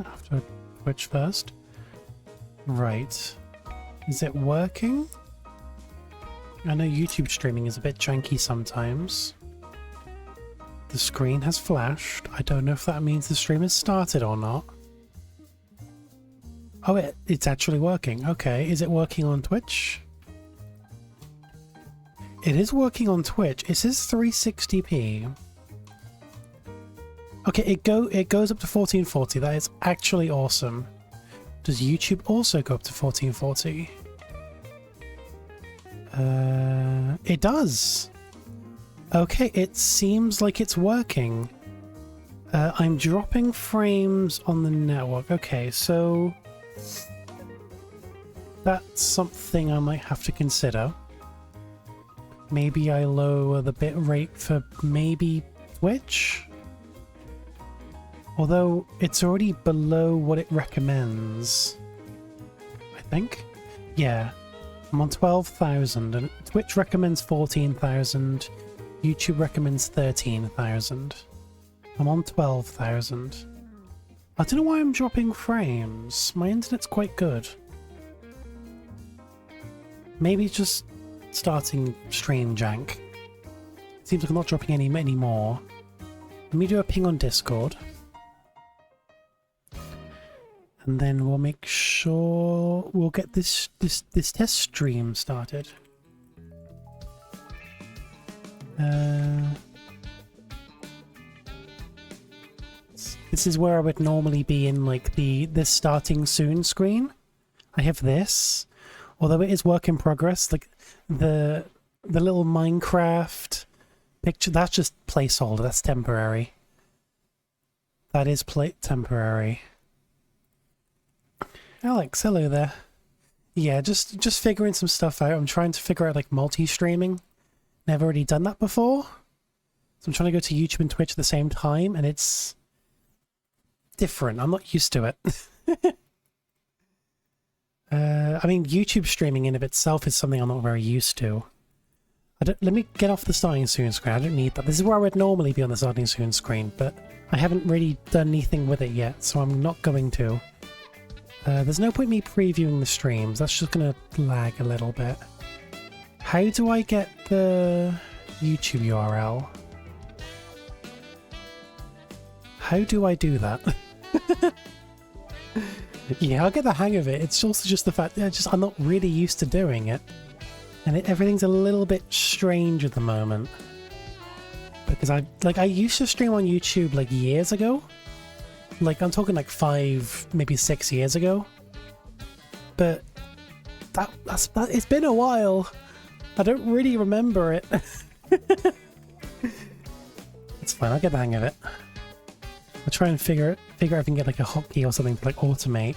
after Twitch first. Right. Is it working? I know YouTube streaming is a bit janky sometimes. The screen has flashed. I don't know if that means the stream has started or not. Oh, it's actually working. Okay, is it working on Twitch? It is working on Twitch. It says 360p. Okay, it goes up to 1440. That is actually awesome. Does YouTube also go up to 1440? It does. Okay, it seems like it's working. I'm dropping frames on the network. Okay, so that's something I might have to consider. Maybe I lower the bitrate for maybe Twitch? Although it's already below what it recommends. I think? Yeah. I'm on 12,000 and Twitch recommends 14,000. YouTube recommends 13,000. I'm on 12,000. I don't know why I'm dropping frames. My internet's quite good. Maybe it's just starting stream jank. Seems like I'm not dropping any more. Let me do a ping on Discord. And then we'll make sure we'll get this test stream started. This is where I would normally be in like the starting soon screen. I have this, although it is work in progress. Like the little Minecraft picture, that's just placeholder. That's temporary. That is temporary. Alex, hello there. Yeah, just figuring some stuff out. I'm trying to figure out like multi-streaming. Never really done that before. So I'm trying to go to YouTube and Twitch at the same time, and it's different. I'm not used to it. I mean, YouTube streaming in of itself is something I'm not very used to. Let me get off the starting soon screen. I don't need that. This is where I would normally be on the starting soon screen, but I haven't really done anything with it yet, so I'm not going to. There's no point me previewing the streams. That's just going to lag a little bit. How do I get the YouTube URL? How do I do that? Yeah, I'll get the hang of it. It's also just the fact that I'm not really used to doing it. And everything's a little bit strange at the moment. Because I used to stream on YouTube like years ago. Like, I'm talking like 5, maybe 6 years ago. But it's been a while. I don't really remember it. It's fine, I'll get the hang of it. I'll try and figure if I can get like a hotkey or something to like automate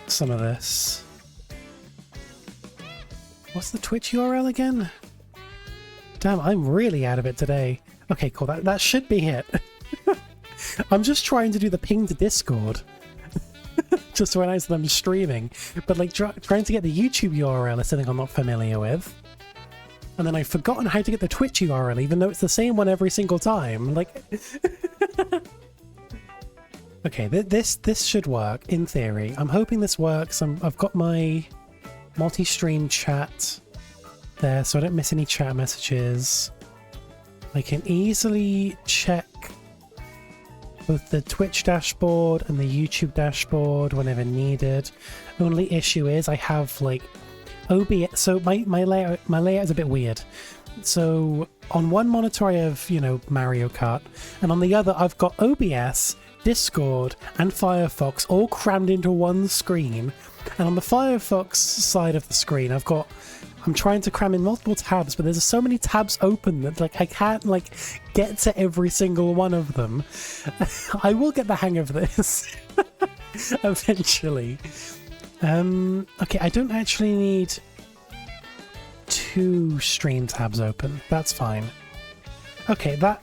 some of this. What's the Twitch URL again? Damn, I'm really out of it today. Okay, cool, that should be it. I'm just trying to do the ping to Discord. Just to realize that I'm streaming. But like trying to get the YouTube URL is something I'm not familiar with. And then I've forgotten how to get the Twitch URL, even though it's the same one every single time. Like, okay, this should work in theory. I'm hoping this works. I've got my multi-stream chat there, so I don't miss any chat messages. I can easily check both the Twitch dashboard and the YouTube dashboard whenever needed. Only issue is I have like OBS, so my layout is a bit weird. So on one monitor I have, you know, Mario Kart, and on the other I've got OBS, Discord, and Firefox all crammed into one screen. And on the Firefox side of the screen I'm trying to cram in multiple tabs, but there's so many tabs open that like I can't like get to every single one of them. I will get the hang of this eventually. Okay, I don't actually need 2 stream tabs open. That's fine. Okay, that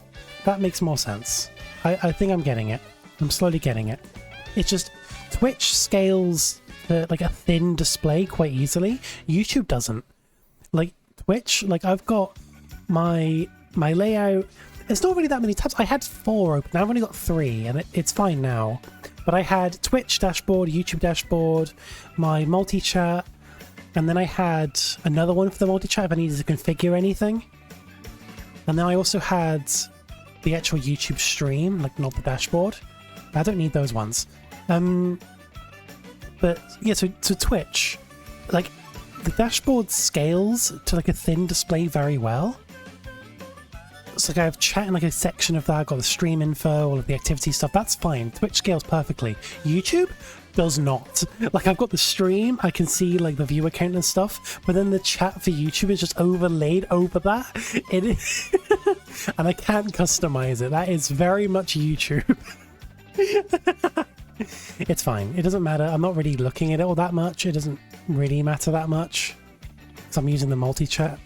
makes more sense. I think I'm getting it. I'm slowly getting it. It's just Twitch scales like a thin display quite easily. YouTube doesn't. Like Twitch, like I've got my layout It's not really that many tabs. I had 4 open. Now I've only got 3, and it's fine now. But I had Twitch dashboard, YouTube dashboard, my multi-chat, and then I had another one for the multi-chat if I needed to configure anything. And then I also had the actual YouTube stream, like not the dashboard. I don't need those ones. But yeah, so Twitch, like the dashboard scales to like a thin display very well. It's like I have chat in like a section of that, I've got the stream info, all of the activity stuff, that's fine. Twitch scales perfectly. YouTube does not. Like I've got the stream, I can see like the viewer count and stuff, but then the chat for YouTube is just overlaid over that. It is and I can't customize it. That is very much YouTube. It's fine. It doesn't matter. I'm not really looking at it all that much. It doesn't really matter that much. So I'm using the multi-chat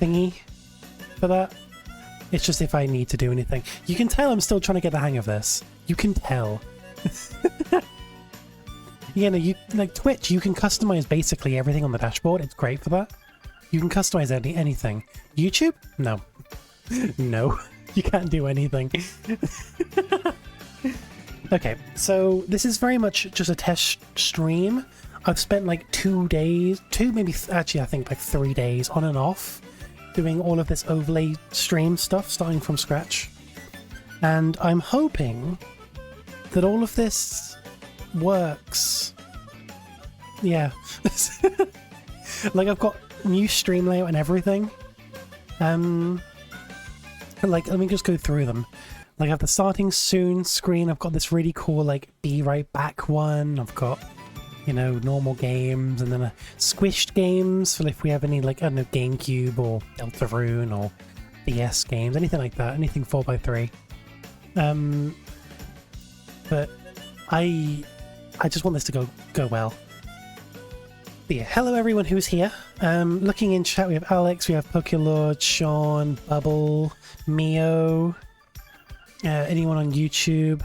thingy for that. It's just if I need to do anything. You can tell I'm still trying to get the hang of this. You can tell. Yeah, no, you like Twitch, you can customize basically everything on the dashboard. It's great for that. You can customize anything. YouTube? No. No. You can't do anything. Okay, so this is very much just a test stream. I've spent like 2 days, actually I think like 3 days on and off doing all of this overlay stream stuff, starting from scratch. And I'm hoping that all of this works. Yeah. Like I've got new stream layout and everything. Like let me just go through them. Like I have the starting soon screen, I've got this really cool like be right back one, I've got, you know, normal games, and then a squished games for if we have any like, I don't know, GameCube or Deltarune or DS games, anything like that, anything 4x3. But I just want this to go well. But yeah, hello everyone who's here. Looking in chat, we have Alex, we have Pokélord, Sean, Bubble, Mio, anyone on YouTube,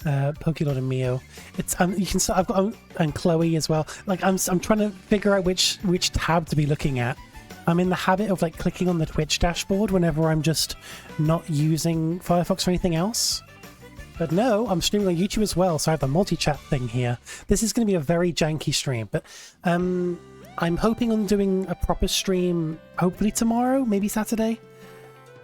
Pokélord and Mio. It's you can start. I've got and Chloe as well. Like I'm trying to figure out which tab to be looking at. I'm in the habit of like clicking on the Twitch dashboard whenever I'm just not using Firefox or anything else. But no, I'm streaming on YouTube as well, so I have the multi-chat thing here. This is going to be a very janky stream, but I'm hoping on doing a proper stream hopefully tomorrow, maybe Saturday.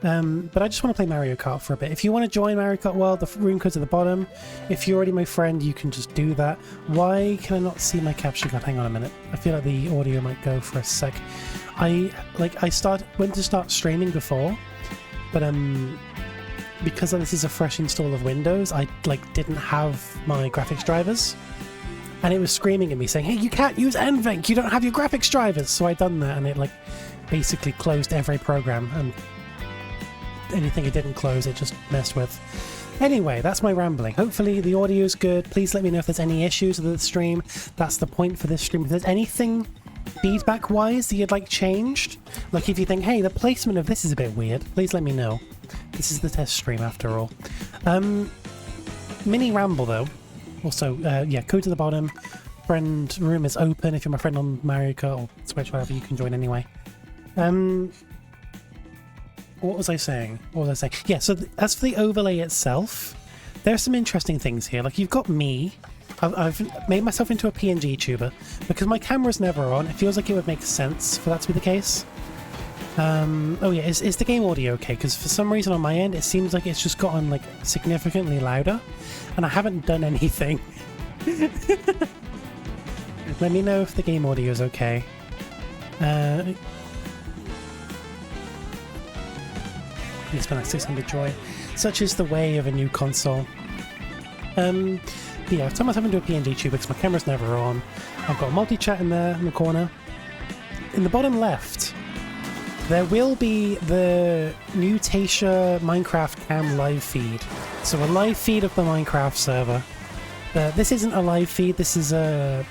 But I just want to play Mario Kart for a bit. If you want to join Mario Kart World, the room code's at the bottom. If you're already my friend, you can just do that. Why can I not see my capture card? Hang on a minute. I feel like the audio might go for a sec. I went to start streaming before, but because this is a fresh install of Windows, I didn't have my graphics drivers, and it was screaming at me saying, "Hey, you can't use NVENC. You don't have your graphics drivers." So I done that, and it like basically closed every program, and anything it didn't close, it just messed with. Anyway, that's my rambling. Hopefully the audio is good. Please let me know if there's any issues with the stream. That's the point for this stream. If there's anything feedback wise that you'd like changed, like if you think, hey, the placement of this is a bit weird, please let me know. This is the test stream after all. Mini ramble though. Also, yeah, code to the bottom. Friend room is open. If you're my friend on Mario Kart or Switch, whatever, you can join anyway. What was I saying? Yeah, so as for the overlay itself, there's some interesting things here. Like you've got me. I've made myself into a PNG tuber. Because my camera's never on, it feels like it would make sense for that to be the case. Oh yeah, is the game audio okay? Because for some reason on my end, it seems like it's just gotten like significantly louder. And I haven't done anything. Let me know if the game audio is okay. You spend like 600 joy. Such is the way of a new console. Yeah, I've turned myself into a PNG tuber because my camera's never on. I've got multi-chat in there in the corner. In the bottom left, there will be the new Tasha Minecraft Cam live feed. So a live feed of the Minecraft server. This isn't a live feed, this is a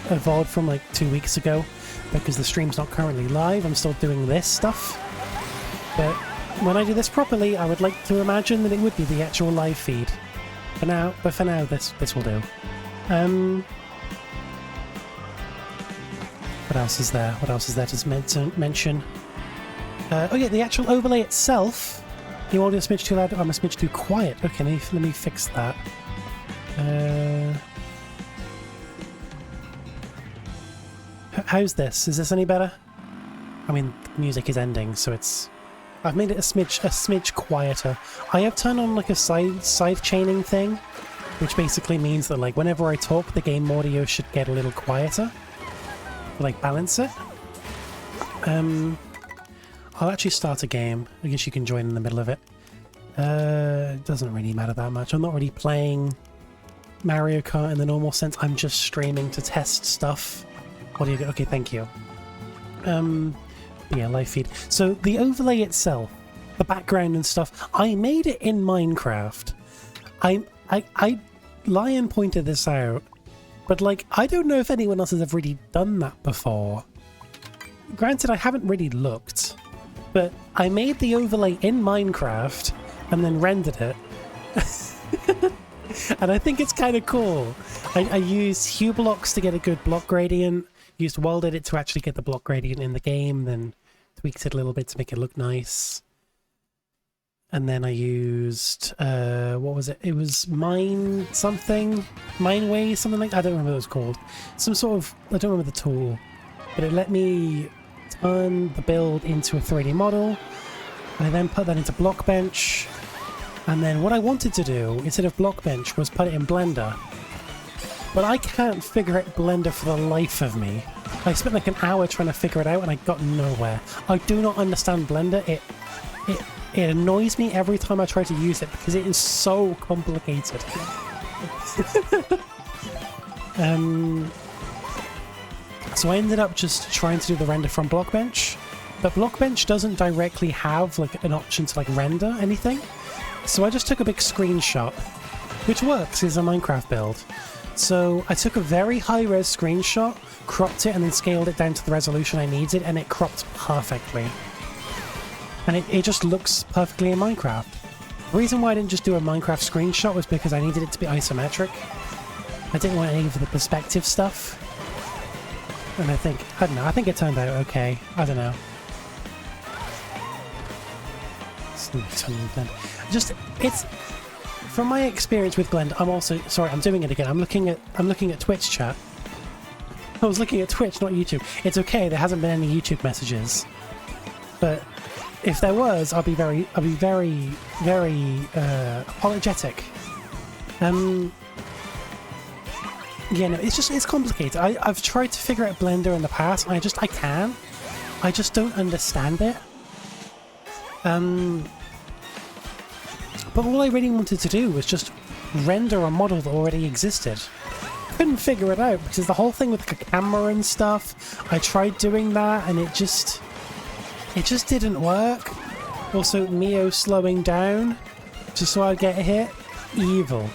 VOD from like 2 weeks ago because the stream's not currently live. I'm still doing this stuff. But when I do this properly, I would like to imagine that it would be the actual live feed. For now, this will do. What else is there? What else is there to mention? Oh yeah, the actual overlay itself The audio a smidge too loud. I'm a smidge too quiet. Okay, let me fix that. How's this? Is this any better? I mean, the music is ending, so it's... I've made it a smidge quieter. I have turned on like a side chaining thing, which basically means that like whenever I talk, the game audio should get a little quieter. To, like balance it. I'll actually start a game. I guess you can join in the middle of it. It doesn't really matter that much. I'm not really playing Mario Kart in the normal sense. I'm just streaming to test stuff. What do you get? Okay, thank you. Yeah, live feed. So the overlay itself, the background and stuff, I made it in Minecraft. Lion pointed this out, but like I don't know if anyone else has ever really done that before. Granted, I haven't really looked, but I made the overlay in Minecraft and then rendered it. And I think it's kind of cool. I used Hue blocks to get a good block gradient, used World Edit to actually get the block gradient in the game, then tweaked it a little bit to make it look nice. And then I used, what was it? It was Mine something? Mineway, something like that? I don't remember what it was called. Some sort of, I don't remember the tool. But it let me turn the build into a 3D model. I then put that into Blockbench. And then what I wanted to do, instead of Blockbench, was put it in Blender. But I can't figure out Blender for the life of me. I spent like an hour trying to figure it out and I got nowhere. I do not understand Blender. It annoys me every time I try to use it because it is so complicated. So I ended up just trying to do the render from Blockbench, but Blockbench doesn't directly have like an option to like render anything. So I just took a big screenshot, which works as a Minecraft build. So I took a very high-res screenshot, cropped it, and then scaled it down to the resolution I needed, and it cropped perfectly. And it just looks perfectly in Minecraft. The reason why I didn't just do a Minecraft screenshot was because I needed it to be isometric. I didn't want any of the perspective stuff. And I don't know, I think it turned out okay. I don't know. It's from my experience with Blender. I'm also sorry. I'm doing it again. I'm looking at Twitch chat. I was looking at Twitch, not YouTube. It's okay. There hasn't been any YouTube messages, but if there was, I'll be very, apologetic. Yeah, no, it's complicated. I've tried to figure out Blender in the past, and I can't. I just don't understand it. But all I really wanted to do was just render a model that already existed. Couldn't figure it out because the whole thing with the camera and stuff, I tried doing that and it just didn't work. Also, Mio slowing down just so I'd get hit. Evil.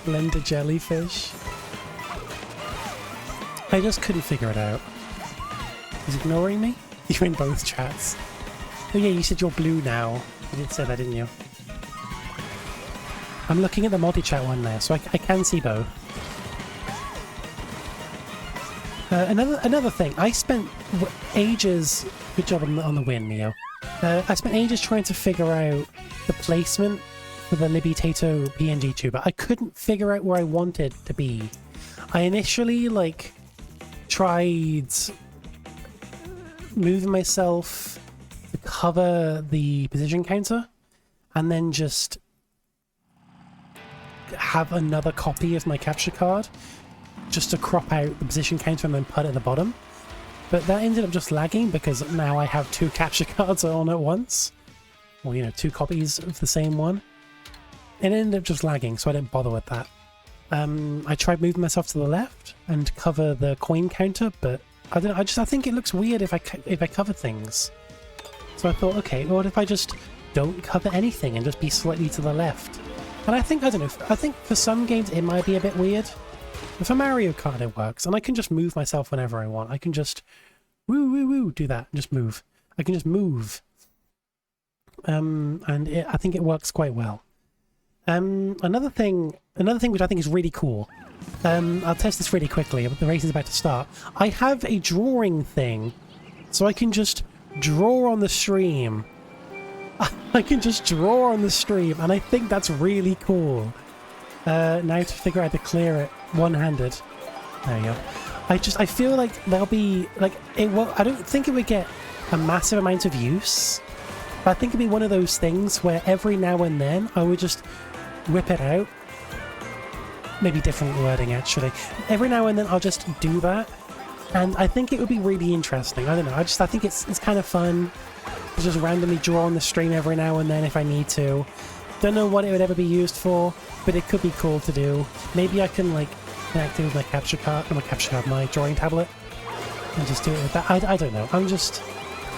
Blender jellyfish. I just couldn't figure it out. He's ignoring me? You're in both chats. Oh yeah, you said you're blue now. You did say that, didn't you? I'm looking at the multi-chat one there, so I can see both. Another thing, I spent ages... Good job on the win, Mio. I spent ages trying to figure out the placement for the Libby Tato PNG tuber. I couldn't figure out where I wanted to be. I initially, like, tried moving myself to cover the position counter, and then just have another copy of my capture card just to crop out the position counter and then put it at the bottom. But that ended up just lagging because now I have two capture cards on at once. Or, you know, two copies of the same one. It ended up just lagging, so I didn't bother with that. I tried moving myself to the left and cover the coin counter, but I don't know, I think it looks weird if I cover things. So I thought, okay, what if I just don't cover anything and just be slightly to the left? And I don't know, I think for some games it might be a bit weird. But for Mario Kart it works, and I can just move myself whenever I want. I can just do that, and just move. I can just move. I think it works quite well. Another thing which I think is really cool. I'll test this really quickly, but the race is about to start. I have a drawing thing, so I can just draw on the stream I can just draw on the stream, and I think that's really cool. Now to figure out how to clear it one-handed. There you go. I feel like there'll be like I don't think it would get a massive amount of use, but I think it'd be one of those things where every now and then I would just whip it out. Maybe different wording actually. Every now and then I'll just do that, and I think it would be really interesting. I don't know. I think it's kind of fun to just randomly draw on the stream every now and then if I need to. Don't know what it would ever be used for, but it could be cool to do. Maybe I can like connect it with my capture card, my drawing tablet, and just do it with that. I don't know.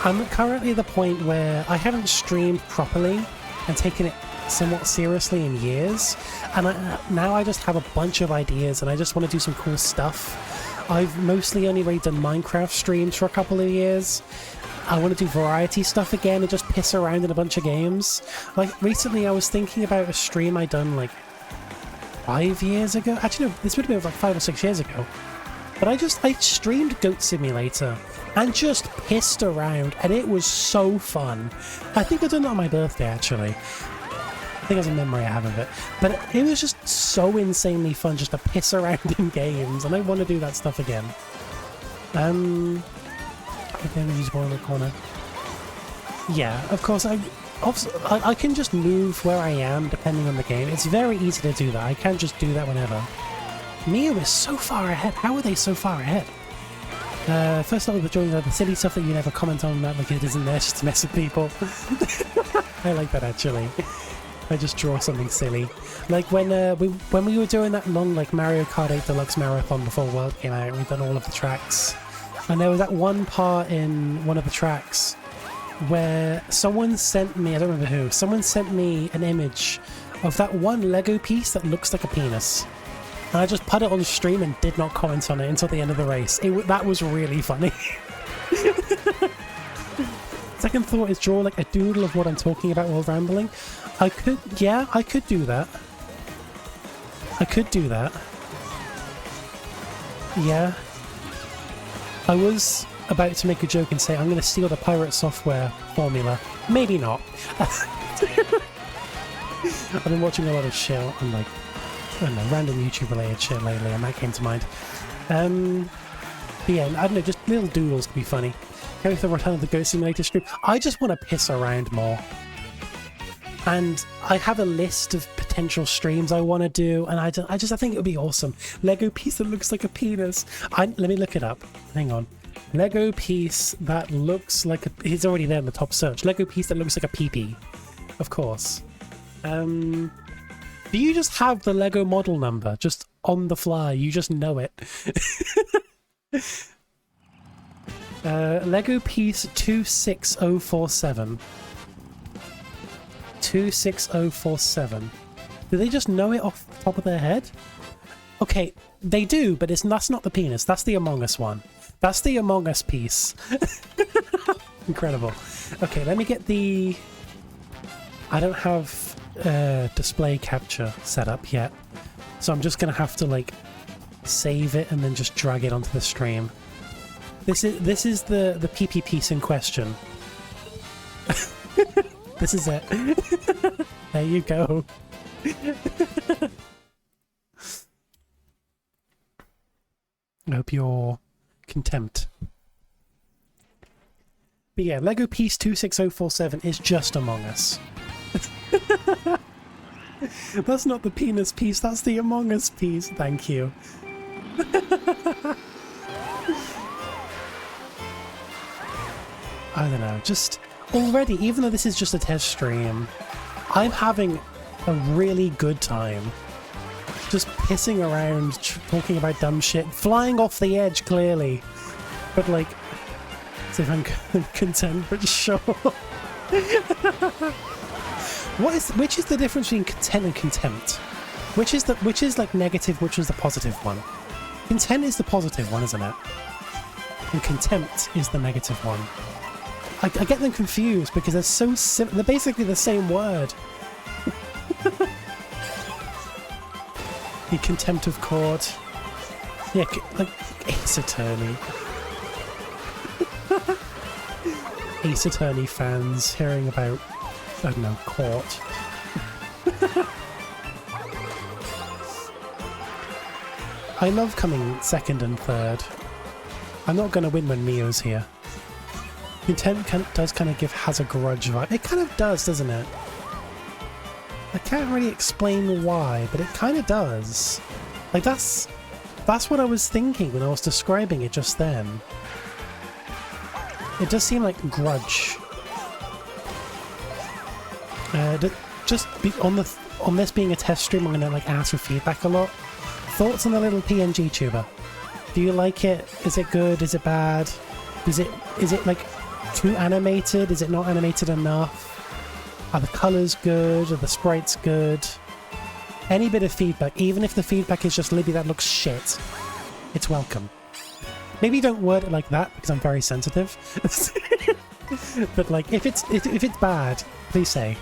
I'm currently at the point where I haven't streamed properly and taken it somewhat seriously in years, and now I just have a bunch of ideas and I just want to do some cool stuff. I've mostly only really done Minecraft streams for a couple of years. I want to do variety stuff again and just piss around in a bunch of games. Like recently I was thinking about a stream I done like 5 years ago. Actually no, this would have been like 5 or 6 years ago. But I streamed Goat Simulator and just pissed around, and it was so fun. I think I done it on my birthday actually. I think there's a memory I have of it. But it was just so insanely fun just to piss around in games, and I want to do that stuff again. Energy spawn in the corner. Yeah, of course, I can just move where I am depending on the game. It's very easy to do that. I can't just do that whenever. Mio is so far ahead. How are they so far ahead? First off, we're doing the silly stuff that you never comment on, that like it isn't there just to mess with people. I like that actually. I just draw something silly. Like when we were doing that long like Mario Kart 8 Deluxe Marathon before World came out, we've done all of the tracks. And there was that one part in one of the tracks where someone sent me, I don't remember who, someone sent me an image of that one Lego piece that looks like a penis. And I just put it on stream and did not comment on it until the end of the race. That was really funny. Second thought is draw like a doodle of what I'm talking about while rambling. I could do that. I could do that. Yeah. I was about to make a joke and say I'm going to steal the pirate software formula. Maybe not. I've been watching a lot of shit on like, I don't know, random YouTube related shit lately, and that came to mind. But yeah, I don't know, just little doodles could be funny. Going for the return of the Goat Simulator stream. I just want to piss around more. And I have a list of potential streams I want to do, and I think it would be awesome. Lego piece that looks like a penis. Let me look it up. Hang on. Lego piece that looks like a... It's already there in the top search. Lego piece that looks like a pee-pee. Of course. Do you just have the Lego model number just on the fly? You just know it. Lego piece 26047. 26047. Do they just know it off the top of their head? Okay, they do, but that's not the penis. That's the Among Us one. That's the Among Us piece. Incredible. Okay, let me get the... I don't have display capture set up yet, so I'm just gonna have to like save it and then just drag it onto the stream. This is the PP piece in question. This is it. There you go. I hope you're content. But yeah, Lego piece 26047 is just Among Us. That's not the penis piece, that's the Among Us piece. Thank you. I don't know, just already, even though this is just a test stream, I'm having a really good time. Just pissing around, talking about dumb shit, flying off the edge, clearly. But like, see if I'm content, but sure. Which is the difference between content and contempt? Which is like negative, which is the positive one? Content is the positive one, isn't it? And contempt is the negative one. I get them confused because they're so they're basically the same word. The contempt of court. Yeah, like Ace Attorney. Ace Attorney fans hearing about I don't know, court. I love coming second and third. I'm not going to win when Mio's here. Intent does kind of has a grudge vibe. It kind of does, doesn't it? I can't really explain why, but it kind of does. Like, that's what I was thinking when I was describing it just then. It does seem like grudge. Just on this being a test stream, I'm gonna like ask for feedback a lot. Thoughts on the little PNG tuber? Do you like it? Is it good? Is it bad? Is it like too animated? Is it not animated enough? Are the colours good? Are the sprites good? Any bit of feedback, even if the feedback is just Libby that looks shit, it's welcome. Maybe don't word it like that because I'm very sensitive. But like, if it's bad, please say.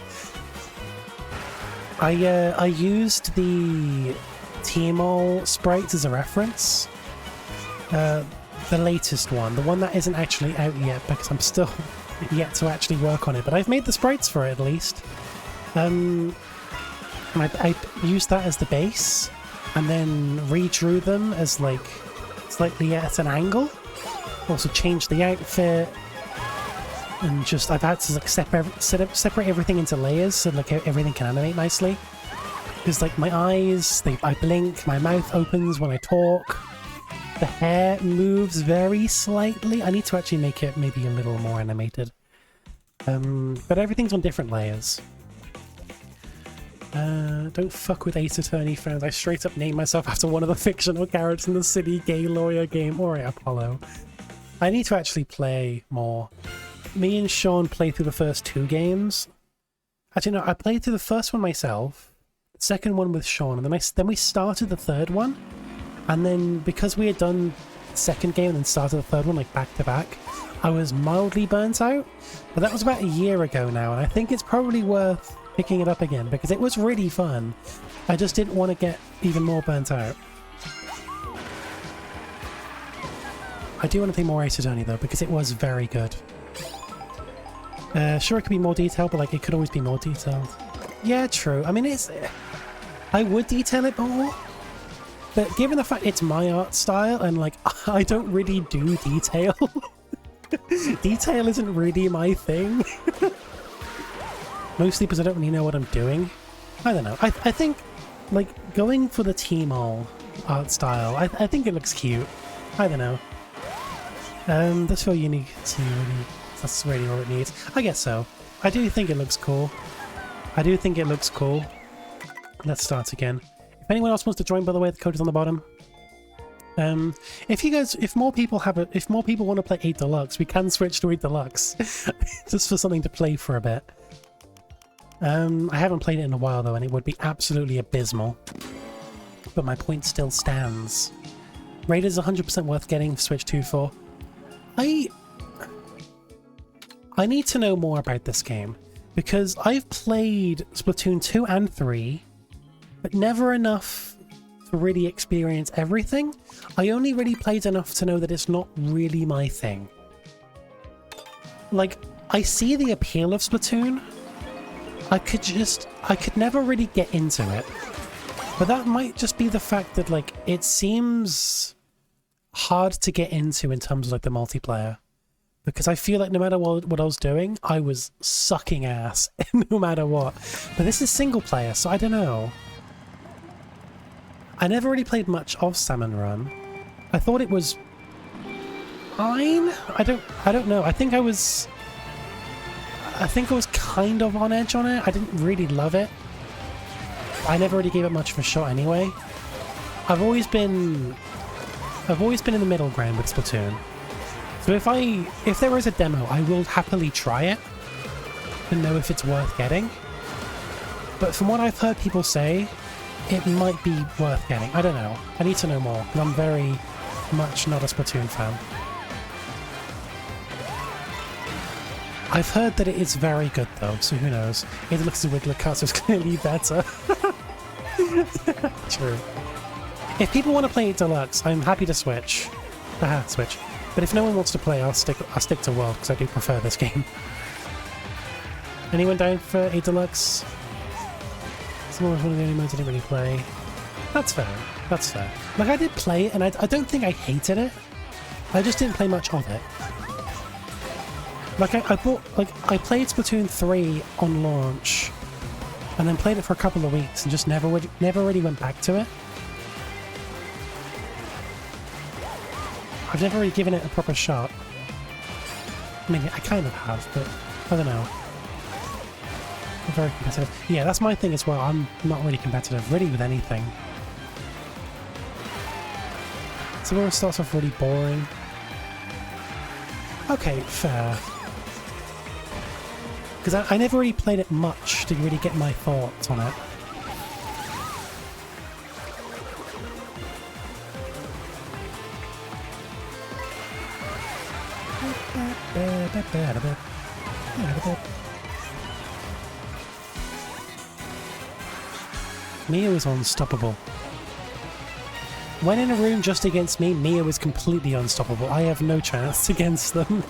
I used the Tmall sprites as a reference. The latest one, the one that isn't actually out yet because I'm still yet to actually work on it, but I've made the sprites for it at least. And I used that as the base and then redrew them as like slightly at an angle. Also changed the outfit and just I've had to like separate everything into layers so like everything can animate nicely. Because like my eyes, I blink, my mouth opens when I talk. The hair moves very slightly. I need to actually make it maybe a little more animated. But everything's on different layers. Don't fuck with Ace Attorney fans. I straight up named myself after one of the fictional characters in the City Gay Lawyer game. Alright, Apollo. I need to actually play more. Me and Sean played through the first 2 games. Actually, no, I played through the first one myself. The second one with Sean, and then we started the third one. And then, because we had done the second game and then started the third one, like, back to back, I was mildly burnt out. But that was about a year ago now, and I think it's probably worth picking it up again, because it was really fun. I just didn't want to get even more burnt out. I do want to play more Ace Attorney, though, because it was very good. Sure, it could be more detailed, but, like, it could always be more detailed. Yeah, true. I mean, I would detail it more. But given the fact it's my art style and like I don't really do detail, detail isn't really my thing. Mostly because I don't really know what I'm doing. I don't know. I think like going for the Tmall art style, I think it looks cute. I don't know. That's for unique to really, that's really all it needs. I guess so. I do think it looks cool. Let's start again. If anyone else wants to join, by the way, the code is on the bottom. If more people want to play 8 Deluxe, we can switch to 8 Deluxe. Just for something to play for a bit. I haven't played it in a while though, and it would be absolutely abysmal. But my point still stands. Raiders 100% worth getting Switch 2 for. I need to know more about this game, because I've played Splatoon 2 and 3, but never enough to really experience everything. I only really played enough to know that it's not really my thing. Like, I see the appeal of Splatoon. I could never really get into it. But that might just be the fact that, like, it seems hard to get into in terms of, like, the multiplayer. Because I feel like no matter what I was doing, I was sucking ass no matter what. But this is single player, so I don't know. I never really played much of Salmon Run. I thought it was fine. I don't know. I think I was kind of on edge on it. I didn't really love it. I never really gave it much of a shot anyway. I've always been in the middle ground with Splatoon. So if there is a demo, I will happily try it to know if it's worth getting. But from what I've heard people say, it might be worth getting. I don't know. I need to know more, because I'm very much not a Splatoon fan. I've heard that it is very good though, so who knows. It looks as Wigglytuff, so it's clearly better. True. If people want to play Deluxe, I'm happy to switch. Switch. But if no one wants to play, I'll stick to World, because I do prefer this game. Anyone down for a deluxe? Someone was one of the only modes I didn't really play. That's fair. That's fair. Like, I did play it, and I don't think I hated it. I just didn't play much of it. Like, I played Splatoon 3 on launch, and then played it for a couple of weeks, and just never really went back to it. I've never really given it a proper shot. I mean, I kind of have, but I don't know. I'm very competitive. Yeah, that's my thing as well. I'm not really competitive, really, with anything. So it starts off really boring. Okay, fair. Because I never really played it much to really get my thoughts on it. Mia was unstoppable. When in a room just against me, Mia was completely unstoppable. I have no chance against them.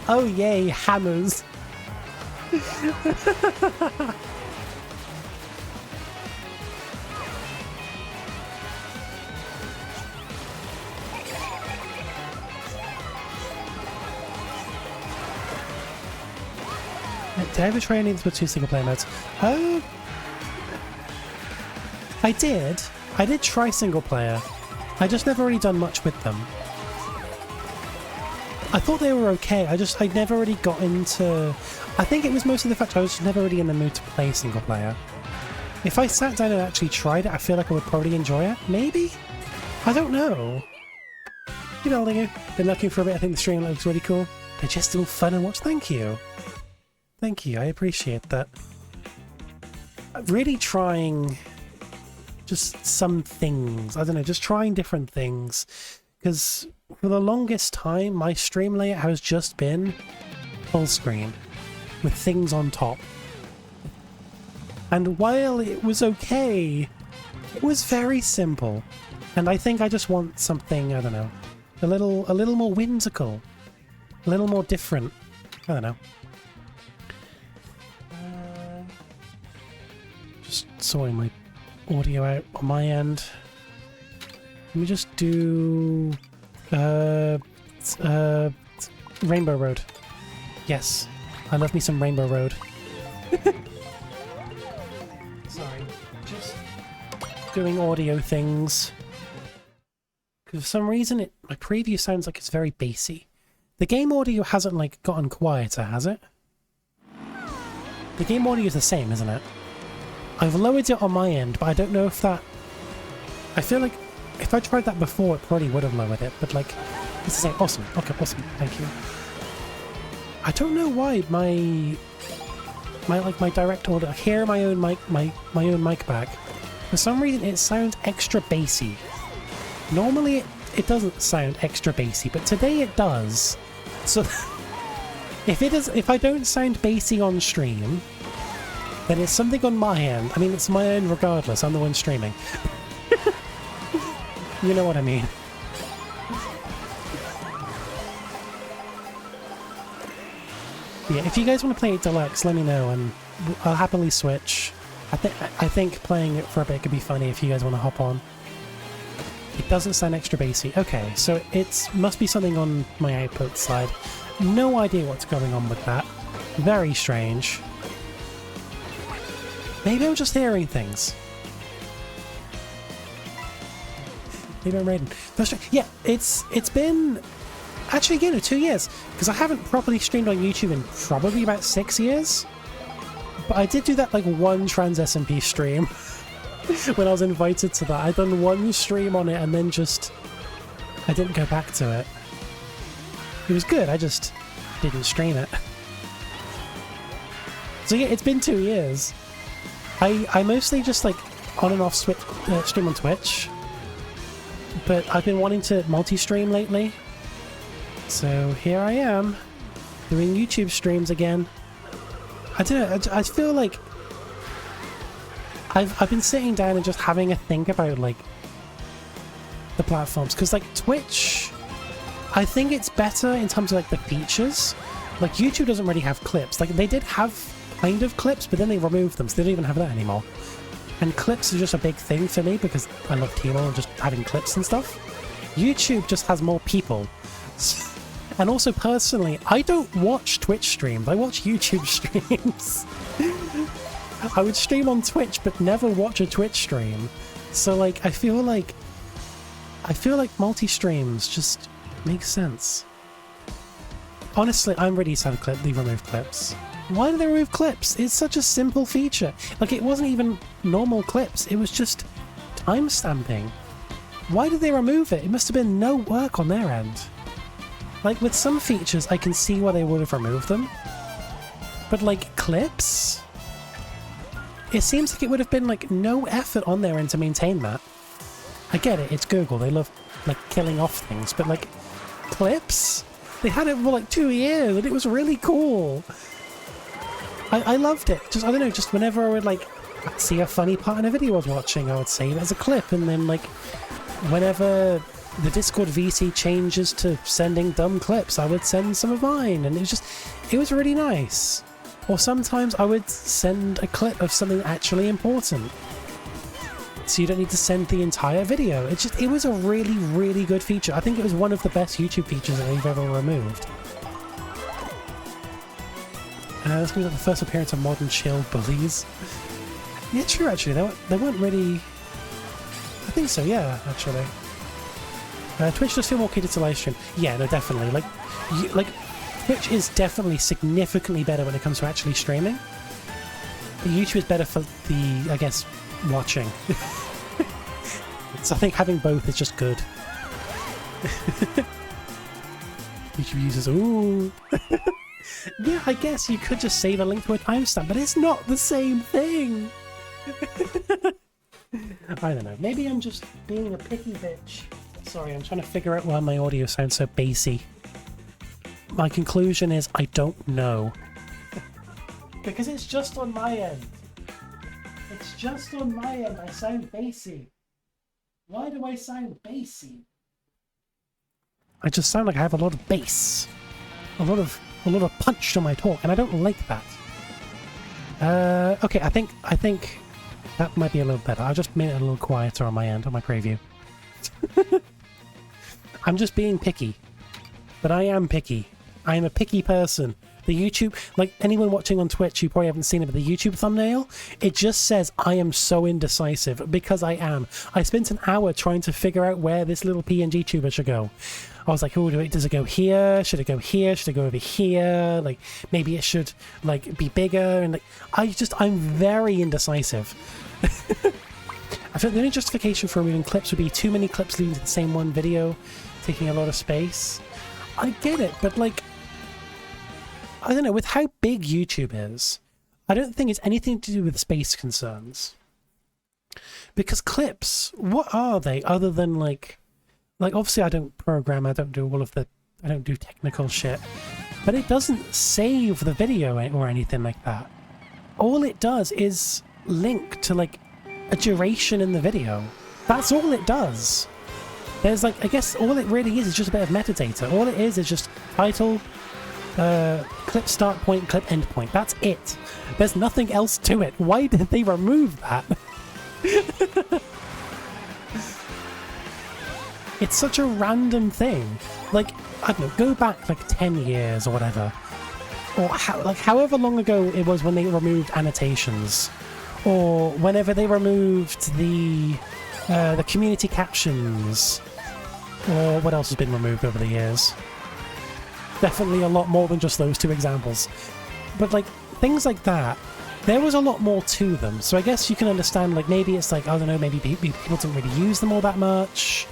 Oh yay, hammers! Did I ever try any of the 2 single player modes? I did. I did try single player. I just never really done much with them. I thought they were okay. I never really got into... I think it was mostly the fact I was just never really in the mood to play single player. If I sat down and actually tried it, I feel like I would probably enjoy it. Maybe? I don't know. You know, been looking for a bit. I think the stream looks really cool. They're just all fun and watch. Thank you. Thank you. I appreciate that. Really trying just some things. I don't know, just trying different things. Because for the longest time, my stream layout has just been full screen with things on top. And while it was okay, it was very simple. And I think I just want something, I don't know, a little more whimsical, a little more different. I don't know. Just sorting my audio out on my end. Let me just do Rainbow Road. Yes, I love me some Rainbow Road. Sorry, just doing audio things. Because for some reason my preview sounds like it's very bassy. The game audio hasn't like gotten quieter, has it? The game audio is the same, isn't it? I've lowered it on my end, but I don't know if that... I feel like if I tried that before, it probably would have lowered it, but like, it's the same. Awesome. Okay, awesome. Thank you. I don't know why my direct audio, I hear my own mic back. For some reason, it sounds extra bassy. Normally, it doesn't sound extra bassy, but today it does. So, if I don't sound bassy on stream, then it's something on my end. I mean, it's my own regardless. I'm the one streaming. You know what I mean. Yeah, if you guys want to play it deluxe, let me know and I'll happily switch. I think playing it for a bit could be funny if you guys want to hop on. It doesn't sound extra bassy. Okay, so it must be something on my output side. No idea what's going on with that. Very strange. Maybe I'm just hearing things. Maybe I'm raiding. Yeah, it's been actually, again, 2 years because I haven't properly streamed on YouTube in probably about 6 years. But I did do that like one Trans SMP stream when I was invited to that. I'd done one stream on it and then I didn't go back to it. It was good. I just didn't stream it. So yeah, it's been 2 years. I mostly just like on and off stream on Twitch, but I've been wanting to multi-stream lately, so here I am doing YouTube streams again. I don't know, I feel like I've been sitting down and just having a think about like the platforms, because like Twitch, I think it's better in terms of like the features, Like, YouTube doesn't really have clips. Like, they did have kind of clips, but then they removed them, so they don't even have that anymore. And clips are just a big thing for me because I love Timo and just having clips and stuff. YouTube just has more people. And also, personally, I don't watch Twitch streams. I watch YouTube streams. I would stream on Twitch, but never watch a Twitch stream. So, like, I feel like multi-streams just make sense. Honestly, I'm ready to have they remove clips. Why do they remove clips? It's such a simple feature. Like, it wasn't even normal clips. It was just timestamping. Why did they remove it? It must have been no work on their end. Like, with some features, I can see why they would have removed them. But, like, clips? It seems like it would have been, like, no effort on their end to maintain that. I get it, it's Google. They love, like, killing off things. But, like, clips? They had it for, like, 2 years, and it was really cool. I loved it. Just, I don't know, just whenever I would, like, see a funny part in a video I was watching, I would save it as a clip, and then, like, whenever the Discord VC changes to sending dumb clips, I would send some of mine, and it was really nice. Or sometimes I would send a clip of something actually important. So you don't need to send the entire video. It was a really, really good feature. I think it was one of the best YouTube features that they've ever removed. This was like the first appearance of Modern Chill bullies. Yeah, true, actually. They weren't really... I think so, yeah, actually. Twitch does feel more catered to live stream. Yeah, no, definitely. Like, Twitch is definitely significantly better when it comes to actually streaming. YouTube is better for the, I guess, watching. So I think having both is just good. YouTube users, ooh. Yeah, I guess you could just save a link to a timestamp, but it's not the same thing. I don't know. Maybe I'm just being a picky bitch. Sorry, I'm trying to figure out why my audio sounds so bassy. My conclusion is I don't know. Because it's just on my end. It's just on my end. I sound bassy. Why do I sound bassy? I just sound like I have a lot of bass. A lot of punch to my talk, and I don't like that. Okay, I think that might be a little better. I just made it a little quieter on my end, on my preview. I'm just being picky. But I am picky. I am a picky person. The YouTube, like anyone watching on Twitch, you probably haven't seen it, but the YouTube thumbnail, it just says, I am so indecisive, because I am. I spent an hour trying to figure out where this little PNG tuber should go. I was like, oh, does it go here? Should it go here? Should it go over here? Like, maybe it should, like, be bigger? And, like, I'm very indecisive. I feel the only justification for removing clips would be too many clips leading to the same one video, taking a lot of space. I get it, but, like, I don't know, with how big YouTube is, I don't think it's anything to do with space concerns. Because clips, what are they other than, like, obviously I don't program, I don't do technical shit, but it doesn't save the video or anything like that. All it does is link to, like, a duration in the video. That's all it does. There's, like, I guess all it really is just a bit of metadata. All it is just title, clip start point, clip end point. That's it. There's nothing else to it. Why did they remove that? It's such a random thing. Like, I don't know, go back like 10 years or whatever. Or however long ago it was when they removed annotations. Or whenever they removed the community captions. Or what else has been removed over the years? Definitely a lot more than just those two examples. But, like, things like that, there was a lot more to them. So I guess you can understand, like, maybe it's like, I don't know, maybe people didn't really use them all that much.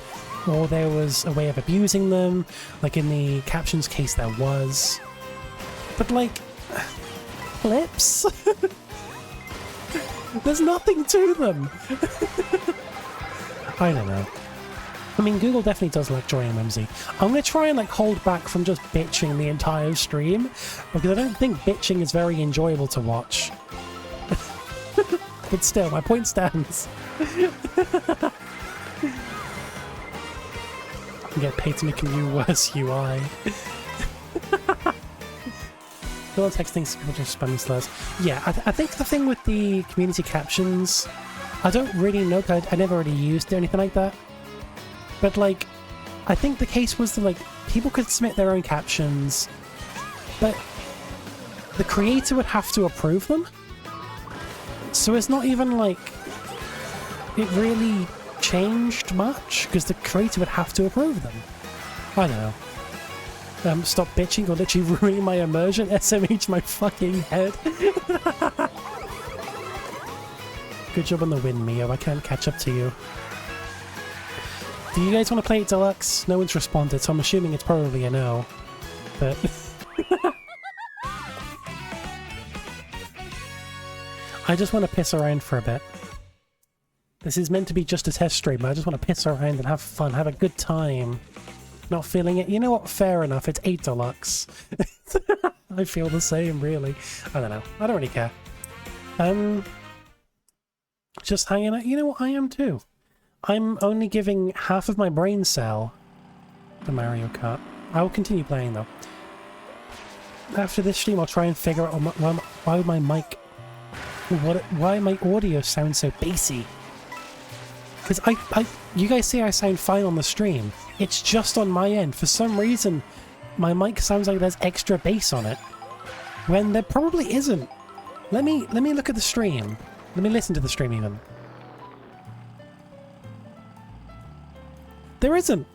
Or there was a way of abusing them. Like, in the captions case, there was. But, like, clips? There's nothing to them. I don't know. I mean, Google definitely does like joy and whimsy. I'm going to try and, like, hold back from just bitching the entire stream, because I don't think bitching is very enjoyable to watch. But still, my point stands. Get paid to make a new worse UI. Still texting people just spamming slurs. Yeah, I think the thing with the community captions, I don't really know, I never really used it or anything like that. But like, I think the case was that like, people could submit their own captions, but the creator would have to approve them. So it's not even like it really changed much, because the creator would have to approve them. I don't know. Stop bitching or literally ruining my immersion. SMH my fucking head. Good job on the win, Mio. I can't catch up to you. Do you guys want to play it deluxe? No one's responded, so I'm assuming it's probably a no. But... I just want to piss around for a bit. This is meant to be just a test stream, but I just want to piss around and have fun, have a good time. Not feeling it. You know what? Fair enough. It's 8 deluxe. I feel the same, really. I don't know. I don't really care. Just hanging out. You know what? I am too. I'm only giving half of my brain cell to Mario Kart. I will continue playing though. After this stream, I'll try and figure out why my mic, why my audio sounds so bassy. Because you guys say I sound fine on the stream. It's just on my end. For some reason, my mic sounds like there's extra bass on it, when there probably isn't. Let me look at the stream. Let me listen to the stream even. There isn't.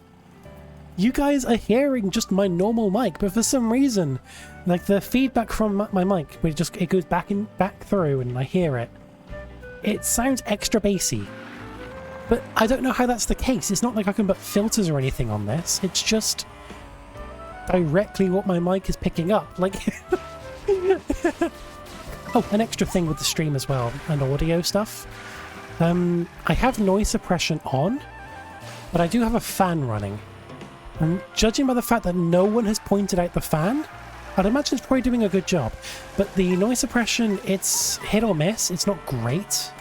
You guys are hearing just my normal mic, but for some reason, like the feedback from my mic, it goes back through, and I hear it. It sounds extra bassy. But I don't know how that's the case. It's not like I can put filters or anything on this. It's just directly what my mic is picking up. Like, oh, an extra thing with the stream as well, and audio stuff. I have noise suppression on, but I do have a fan running. And judging by the fact that no one has pointed out the fan, I'd imagine it's probably doing a good job. But the noise suppression, it's hit or miss. It's not great.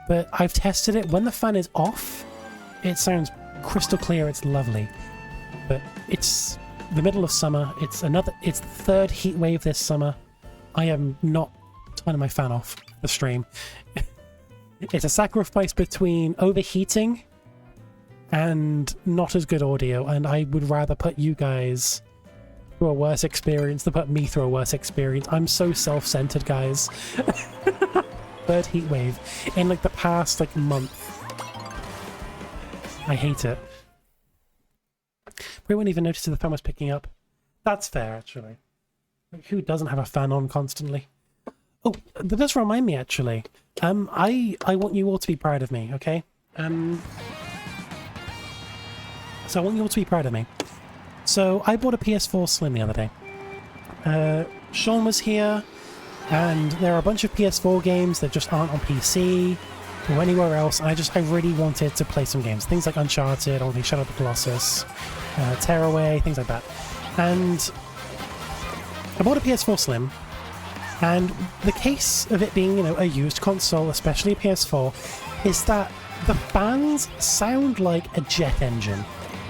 But I've tested it. When the fan is off, it sounds crystal clear. It's lovely. But it's the middle of summer. It's the third heat wave this summer. I am not turning my fan off the stream. It's a sacrifice between overheating and not as good audio, and I would rather put you guys through a worse experience than put me through a worse experience. I'm so self-centered, guys. Third heat wave in like the past like month. I hate it. We wouldn't even notice if the fan was picking up. That's fair, actually. Like, who doesn't have a fan on constantly? Oh, that does remind me, actually. I want you all to be proud of me, okay? So I want you all to be proud of me. So I bought a PS4 Slim the other day. Sean was here, and there are a bunch of PS4 games that just aren't on PC or anywhere else. I really wanted to play some games. Things like Uncharted, or Shadow of the Colossus, Tearaway, things like that. And I bought a PS4 Slim, and the case of it being, you know, a used console, especially a PS4, is that the fans sound like a jet engine.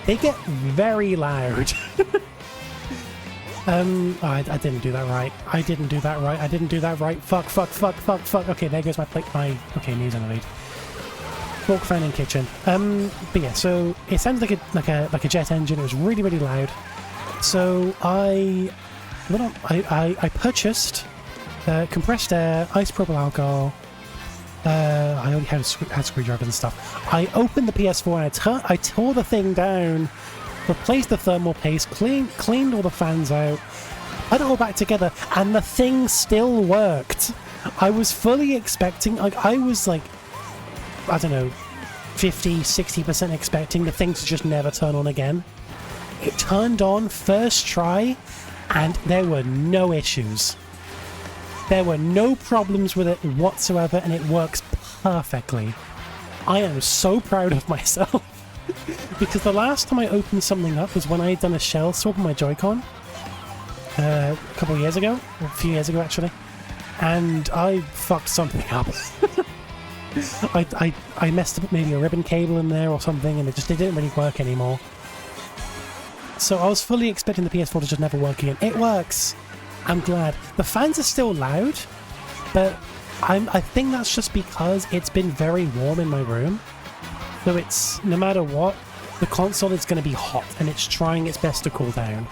They get very loud. I didn't do that right. I didn't do that right. Fuck. Okay, there goes my plate. Okay, news and a lead. Fork fan in kitchen. But yeah, so it sounds like a jet engine. It was really, really loud. So I purchased compressed air, isopropyl alcohol. I only had screwdrivers and stuff. I opened the PS4 and I tore the thing down, replaced the thermal paste, cleaned all the fans out, put it all back together, and the thing still worked. I was fully expecting, I was like, I don't know, 50-60% expecting the thing to just never turn on again. It turned on first try, and there were no issues. There were no problems with it whatsoever, and it works perfectly. I am so proud of myself. Because the last time I opened something up was when I had done a shell swap on my Joy-Con. A couple of years ago, or a few years ago actually. And I fucked something up. I messed up maybe a ribbon cable in there or something, and it didn't really work anymore. So I was fully expecting the PS4 to just never work again. It works! I'm glad. The fans are still loud, but I think that's just because it's been very warm in my room. So it's, no matter what, the console is going to be hot and it's trying its best to cool down.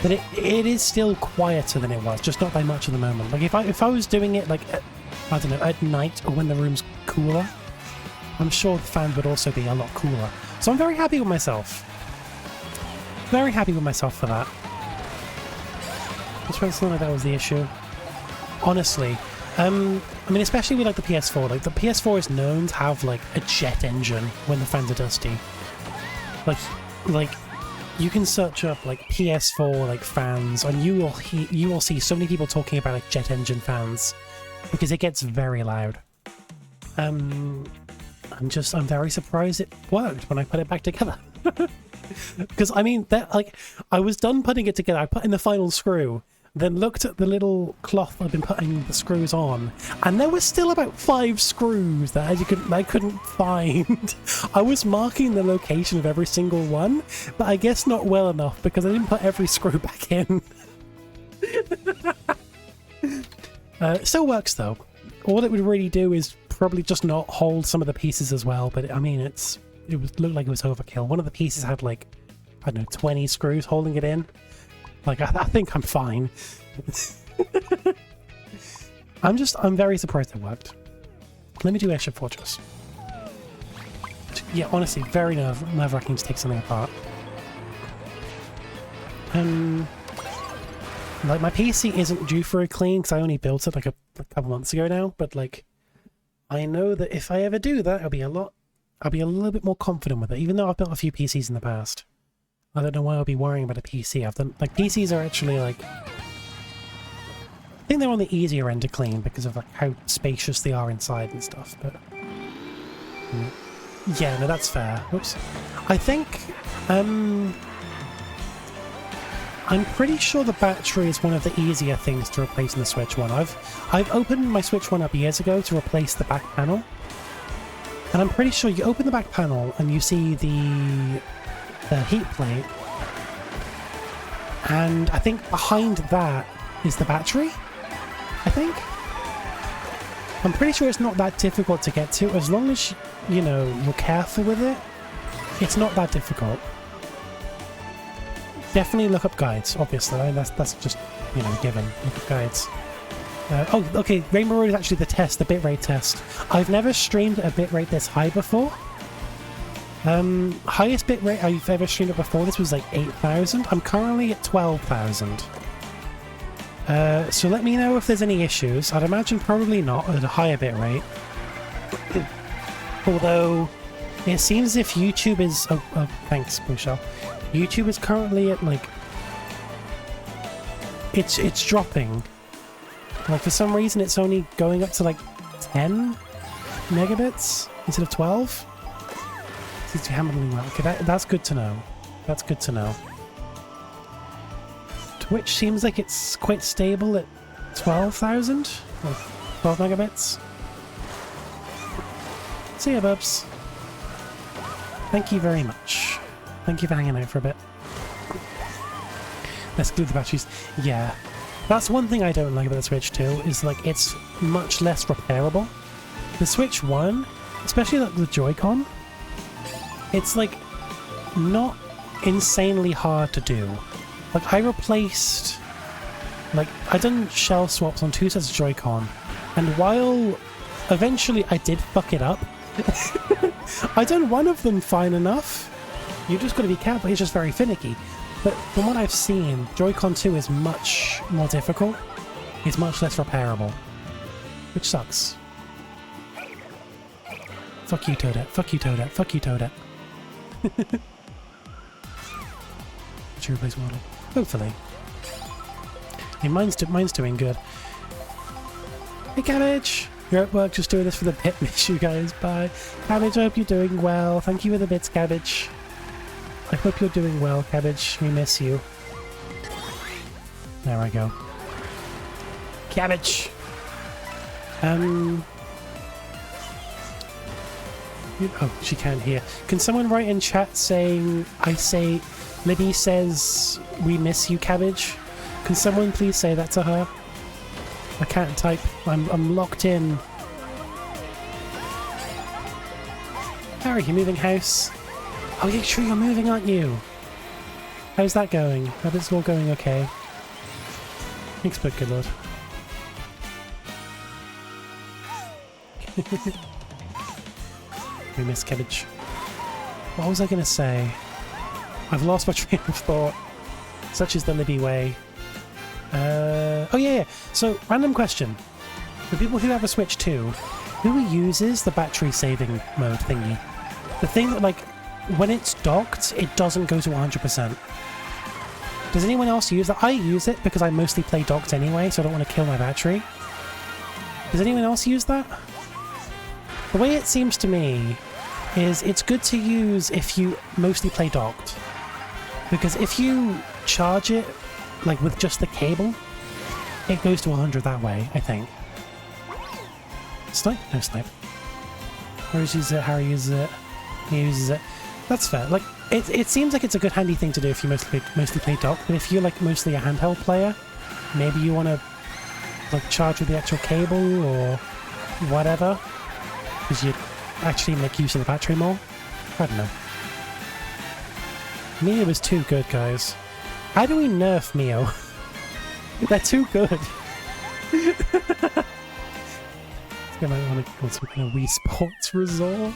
But it is still quieter than it was, just not by much at the moment. Like if I was doing it like, I don't know, at night or when the room's cooler, I'm sure the fan would also be a lot cooler. So I'm very happy with myself. Very happy with myself for that. Just something like that was the issue. Honestly. I mean, especially with like the PS4. Like the PS4 is known to have like a jet engine when the fans are dusty. Like you can search up like PS4 like fans, and you will see so many people talking about like jet engine fans because it gets very loud. I'm very surprised it worked when I put it back together. Because I mean, that like I was done putting it together. I put in the final screw, then looked at the little cloth I've been putting the screws on, and there was still about 5 screws that I couldn't find. I was marking the location of every single one, but I guess not well enough because I didn't put every screw back in. Still works though. All it would really do is probably just not hold some of the pieces as well, but I mean it looked like it was overkill. One of the pieces had like, I don't know, 20 screws holding it in. Like, I think I'm fine. I'm very surprised it worked. Let me do Airship Fortress. Yeah, honestly, very nerve-wracking to take something apart. Like, my PC isn't due for a clean because I only built it like a couple months ago now, but like, I know that if I ever do that, I'll be a little bit more confident with it, even though I've built a few PCs in the past. I don't know why I'll be worrying about a PC. I've done, like, PCs are actually, like, I think they're on the easier end to clean because of, like, how spacious they are inside and stuff, but... Yeah, no, that's fair. Oops. I think, I'm pretty sure the battery is one of the easier things to replace in the Switch One. I've opened my Switch One up years ago to replace the back panel, and I'm pretty sure you open the back panel and you see the heat plate, and I think behind that is the battery, I think. I'm pretty sure it's not that difficult to get to, as long as, you know, you're careful with it. It's not that difficult. Definitely look up guides, obviously. That's just, you know, given. Look up guides. Oh, okay, Rainbow Road is actually the bitrate test. I've never streamed at a bitrate this high before. Highest bitrate I've ever streamed it before this was like 8,000. I'm currently at 12,000. So let me know if there's any issues. I'd imagine probably not at a higher bitrate. Although, it seems as if YouTube is... Oh, thanks, Bouchel. YouTube is currently at like... It's dropping. Like, for some reason it's only going up to like 10 megabits instead of 12. Seems to be handling well. Okay, that's good to know. That's good to know. Twitch seems like it's quite stable at 12,000? Or 12 megabits? See ya, Bubs. Thank you very much. Thank you for hanging out for a bit. Let's glue the batteries. Yeah. That's one thing I don't like about the Switch 2, is like it's much less repairable. The Switch 1, especially like the Joy-Con, it's like not insanely hard to do. Like I replaced, like I done shell swaps on 2 sets of Joy-Con, and while eventually I did fuck it up, I done one of them fine enough. You just got to be careful. It's just very finicky. But from what I've seen, Joy-Con 2 is much more difficult. It's much less repairable, which sucks. Fuck you, Toadette. Fuck you, Toadette. Fuck you, Toadette. Should replace model. Hopefully. Hey, mine's doing good. Hey, Cabbage! You're at work just doing this for the bit. Miss you guys. Bye. Cabbage, I hope you're doing well. Thank you for the bits, Cabbage. I hope you're doing well, Cabbage. We miss you. There I go. Cabbage! Oh, she can't hear. Can someone write in chat saying, Libby says, we miss you, Cabbage? Can someone please say that to her? I can't type. I'm locked in. Harry, you're moving house. Oh yeah, sure, you're moving, aren't you? How's that going? Hope it's all going okay. Thanks, but good lord. We miss cabbage. What was I gonna say? I've lost my train of thought. Such is the Libby way. Oh yeah. So, random question. For people who have a Switch 2, who uses the battery saving mode thingy? The thing that, like, when it's docked, it doesn't go to 100%. Does anyone else use that? I use it because I mostly play docked anyway, so I don't want to kill my battery. Does anyone else use that? The way it seems to me is it's good to use if you mostly play docked. Because if you charge it, like with just the cable, it goes to 100 that way, I think. Snipe? No snipe. Rose uses it, Harry uses it, he uses it. That's fair. Like, it seems like it's a good handy thing to do if you mostly play dock, but if you're like mostly a handheld player, maybe you want to like charge with the actual cable or whatever, because you actually make use of the battery more. I don't know. Mio is too good, guys. How do we nerf Mio? They're too good. I might want to go to a Wii Sports Resort.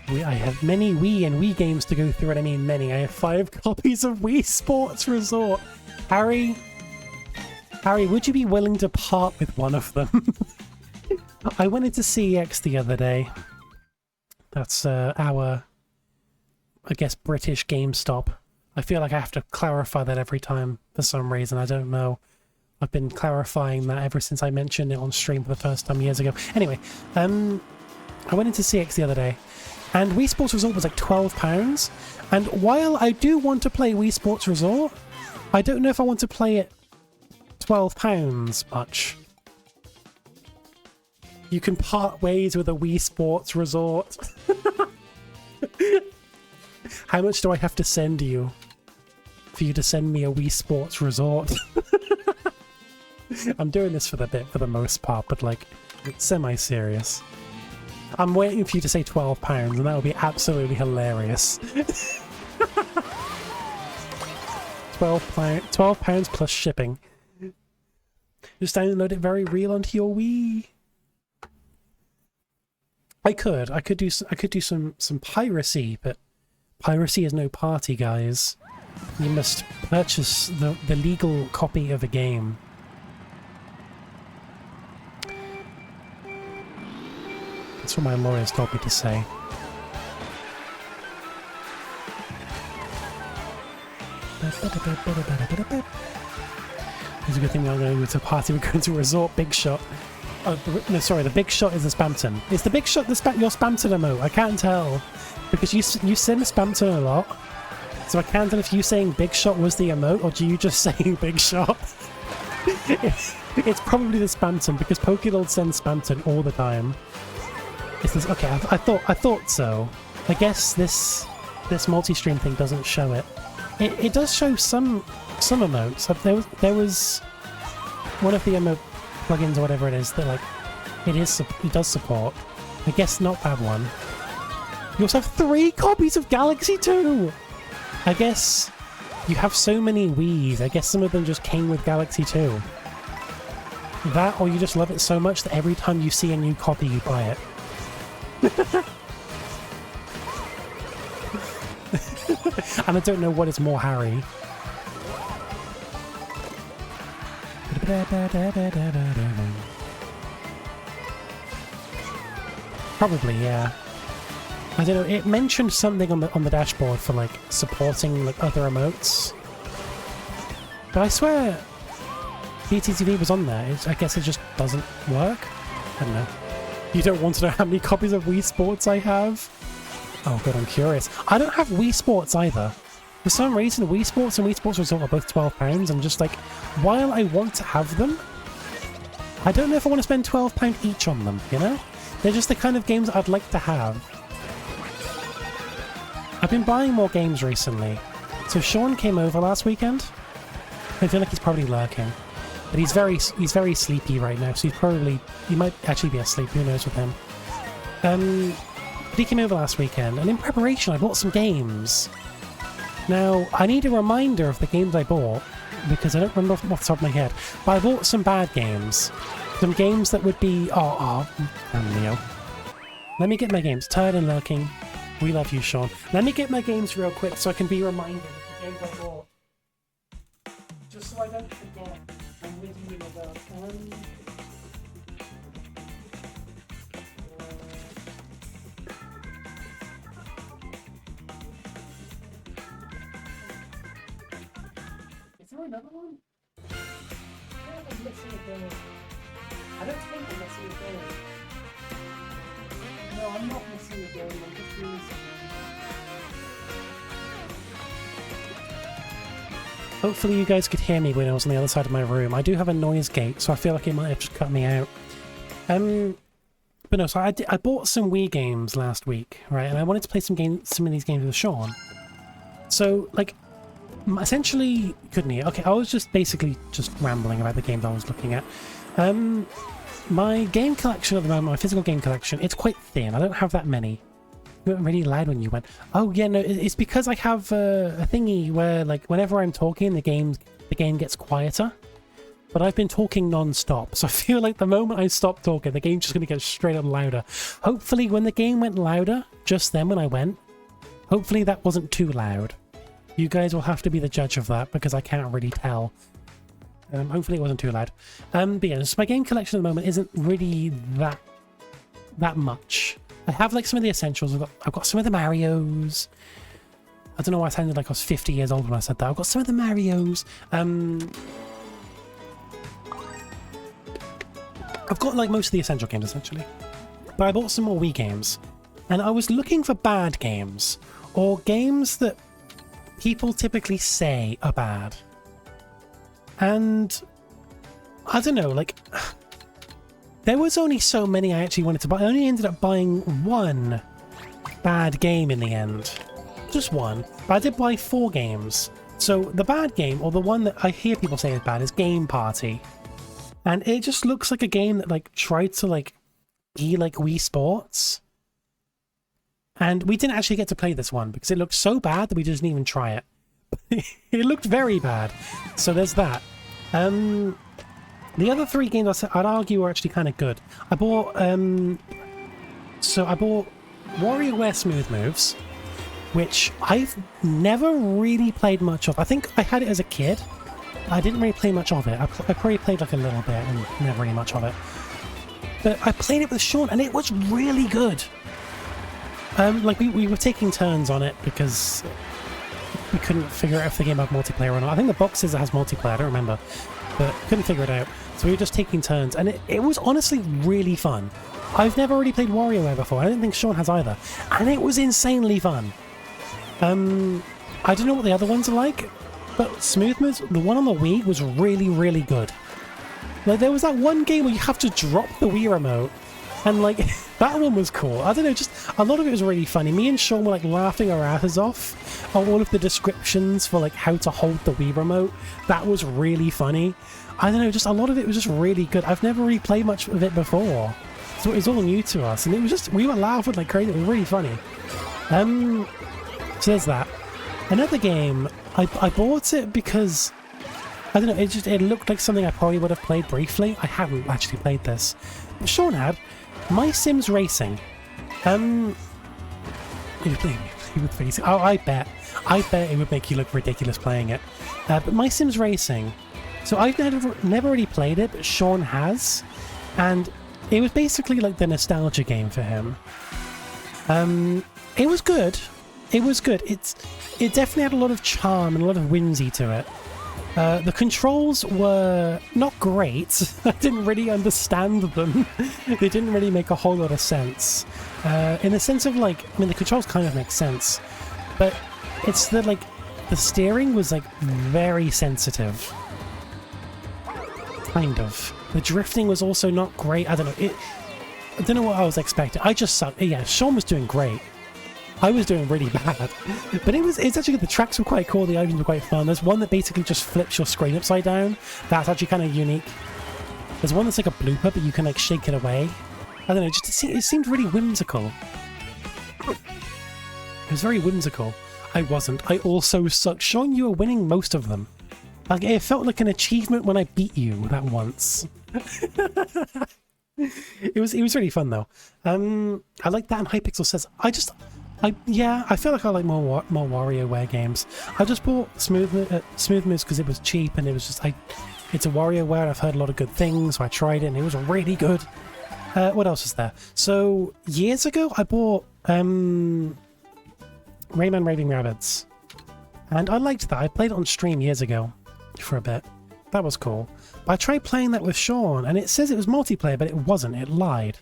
I have many Wii and Wii games to go through, and I mean many. I have 5 copies of Wii Sports Resort. Harry, would you be willing to part with one of them? I went into CEX the other day. That's our, I guess, British GameStop. I feel like I have to clarify that every time for some reason. I don't know. I've been clarifying that ever since I mentioned it on stream for the first time years ago. Anyway, I went into CX the other day, and Wii Sports Resort was like £12. And while I do want to play Wii Sports Resort, I don't know if I want to play it £12 much. You can part ways with a Wii Sports Resort. How much do I have to send you for you to send me a Wii Sports Resort? I'm doing this for the most part, but like, it's semi-serious. I'm waiting for you to say £12, and that would be absolutely hilarious. £12 plus shipping. Just download it very real onto your Wii. I could do some piracy, but piracy is no party, guys. You must purchase the legal copy of a game. That's what my lawyers told me to say. It's a good thing we're not going to a party, we're going to a resort. Big Shot. Oh, no, sorry, the Big Shot is the Spamton. Is the Big Shot your Spamton emote? I can't tell. Because you send Spamton a lot. So I can't tell if you saying Big Shot was the emote, or do you just saying Big Shot? It's probably the Spamton, because Pokélord sends Spamton all the time. Is this okay? I thought so. I guess this multi-stream thing doesn't show it. It does show some emotes. There was one of the emote plugins or whatever it is that like it does support. I guess not that one. You also have 3 copies of Galaxy 2. I guess you have so many Wiis. I guess some of them just came with Galaxy 2. That, or you just love it so much that every time you see a new copy, you buy it. And I don't know what is more Harry. Probably, yeah. I don't know. It mentioned something on the dashboard for like supporting like other emotes, but I swear BTTV was on there. I guess it just doesn't work. I don't know. You don't want to know how many copies of Wii Sports I have? Oh god, I'm curious. I don't have Wii Sports either. For some reason, Wii Sports and Wii Sports Resort are both £12. I'm just like, while I want to have them, I don't know if I want to spend £12 each on them, you know? They're just the kind of games I'd like to have. I've been buying more games recently. So Sean came over last weekend, I feel like he's probably lurking. But he's very sleepy right now, so he might actually be asleep, who knows with him. But he came over last weekend, and in preparation I bought some games. Now, I need a reminder of the games I bought, because I don't remember off the top of my head, but I bought some bad games. Some games that would be... damn Neo. Let me get my games. Tired and lurking. We love you, Sean. Let me get my games real quick so I can be reminded of the games I bought. Just so I don't forget. I'm with you about... Is there another one? I feel like I'm missing a game. I don't think I'm missing a game. No, I'm not missing a game. I'm just doing something. Hopefully you guys could hear me when I was on the other side of my room. I do have a noise gate, so I feel like it might have just cut me out. But no, so I bought some Wii games last week, right? And I wanted to play some of these games with Sean. So, like, essentially, couldn't hear. Okay, I was just basically just rambling about the games I was looking at. My game collection at the moment, my physical game collection, it's quite thin. I don't have that many. You weren't really loud when you went. Oh yeah, no, it's because I have a thingy where, like, whenever I'm talking, the game gets quieter. But I've been talking non-stop, so I feel like the moment I stop talking, the game's just going to get straight up louder. Hopefully, when the game went louder, just then when I went, hopefully that wasn't too loud. You guys will have to be the judge of that, because I can't really tell. Hopefully it wasn't too loud. But yeah, so my game collection at the moment isn't really that much. I have like some of the essentials. I've got some of the Marios. I don't know why I sounded like I was 50 years old when I said that. I've got some of the Marios. I've got like most of the essential games essentially. But I bought some more Wii games. And I was looking for bad games. Or games that people typically say are bad. And I don't know, like, there was only so many I actually wanted to buy. I only ended up buying one bad game in the end. Just one. But I did buy 4 games. So the bad game, or the one that I hear people say is bad, is Game Party. And it just looks like a game that, like, tried to, like, be like Wii Sports. And we didn't actually get to play this one because it looked so bad that we didn't even try it. It looked very bad. So there's that. The other 3 games I'd argue are actually kind of good. I bought WarioWare Smooth Moves, which I've never really played much of. I think I had it as a kid. I didn't really play much of it. I probably played like a little bit and never really much of it. But I played it with Sean and it was really good. Like we were taking turns on it because we couldn't figure out if the game had multiplayer or not. I think the box says it has multiplayer, I don't remember. But couldn't figure it out. So we were just taking turns, and it was honestly really fun. I've never really played WarioWare before. I don't think Sean has either. And it was insanely fun. I don't know what the other ones are like, but Smooth Moves, the one on the Wii, was really, really good. Like, there was that one game where you have to drop the Wii remote, and like, that one was cool. I don't know, just a lot of it was really funny. Me and Sean were like laughing our asses off on all of the descriptions for like how to hold the Wii remote. That was really funny. I don't know, just a lot of it was just really good. I've never really played much of it before, so it was all new to us, and it was just, we were laughing like crazy. It was really funny. So there's that. Another game, I bought it because, I don't know, it looked like something I probably would have played briefly. I haven't actually played this. But Sean had My Sims Racing. You would face it. Oh, I bet it would make you look ridiculous playing it. But My Sims Racing. So I've never really played it, but Sean has. And it was basically like the nostalgia game for him. It was good. It was good. It definitely had a lot of charm and a lot of whimsy to it. The controls were not great. I didn't really understand them. They didn't really make a whole lot of sense. In the sense of like, I mean, the controls kind of make sense, but it's that like the steering was like very sensitive. Kind of. The drifting was also not great. I don't know. I don't know what I was expecting. I just sucked. Yeah, Sean was doing great. I was doing really bad. But it's actually good. The tracks were quite cool, the items were quite fun. There's one that basically just flips your screen upside down. That's actually kind of unique. There's one that's like a blooper, but you can like shake it away. I don't know, just it seemed really whimsical. It was very whimsical. I wasn't. I also sucked. Sean, you were winning most of them. Like, it felt like an achievement when I beat you that once. It was really fun though. I like that, and Hypixel says I feel like I like more WarioWare games. I just bought Smooth Moves because it was cheap, and it was just it's a WarioWare, and I've heard a lot of good things, so I tried it and it was really good. What else is there? So years ago I bought Rayman Raving Rabbids, and I liked that. I played it on stream years ago for a bit. That was cool. But I tried playing that with Sean, and it says it was multiplayer, but it wasn't. It lied.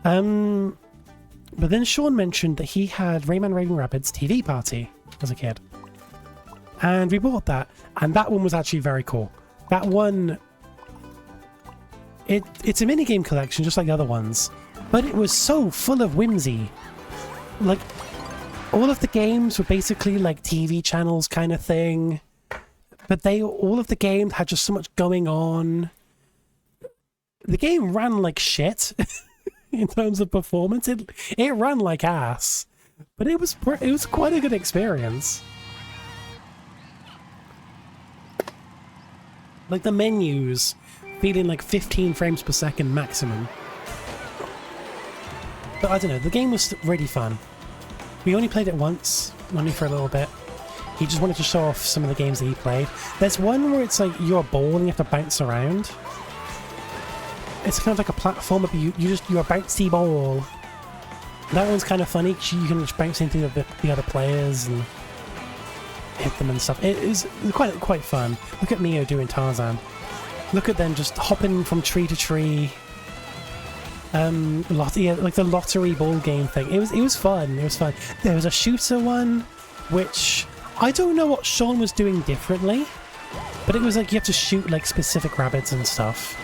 But then Sean mentioned that he had Rayman Raving Rabbids TV Party as a kid. And we bought that, and that one was actually very cool. That one, it's a minigame collection just like the other ones, but it was so full of whimsy. Like, all of the games were basically like TV channels kind of thing. But all of the games had just so much going on. The game ran like shit in terms of performance. It ran like ass, but it was quite a good experience. Like the menus feeling like 15 frames per second maximum. But I don't know, the game was really fun. We only played it once, only for a little bit. He just wanted to show off some of the games that he played. There's one where it's like you're a ball and you have to bounce around. It's kind of like a platformer, but you're a bouncy ball. That one's kind of funny because you can just bounce into the other players and hit them and stuff. It is quite fun. Look at Neo doing Tarzan. Look at them just hopping from tree to tree. Like the lottery ball game thing. It was fun. It was fun. There was a shooter one, which I don't know what Sean was doing differently, but it was like you have to shoot like specific rabbits and stuff.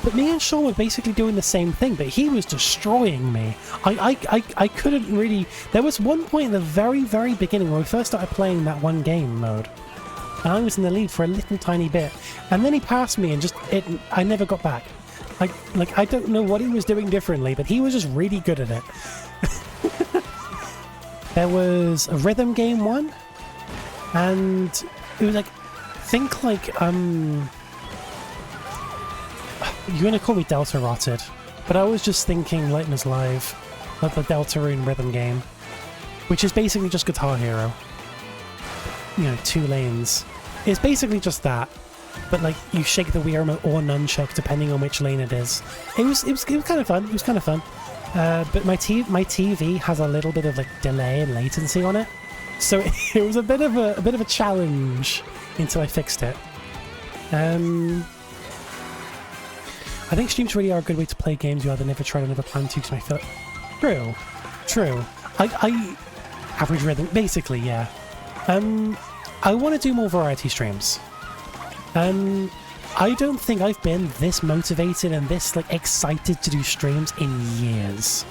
But me and Sean were basically doing the same thing, but he was destroying me. I couldn't really... There was one point in the very, very beginning when we first started playing that one game mode, and I was in the lead for a little tiny bit, and then he passed me and I never got back. I don't know what he was doing differently, but he was just really good at it. There was a rhythm game one, and it was like, think like, you're gonna call me Delta Rotted, but I was just thinking Lightness Live, like the Deltarune rhythm game, which is basically just Guitar Hero. You know, 2 lanes. It's basically just that, but like you shake the Wii remote or nunchuck depending on which lane it is. It was kind of fun. It was kind of fun. But my TV has a little bit of like delay and latency on it, so it was a bit of a challenge until I fixed it. I think streams really are a good way to play games you either never tried or never plan to, because I feel true. I average rhythm basically, yeah. I want to do more variety streams. I don't think I've been this motivated and this like excited to do streams in years.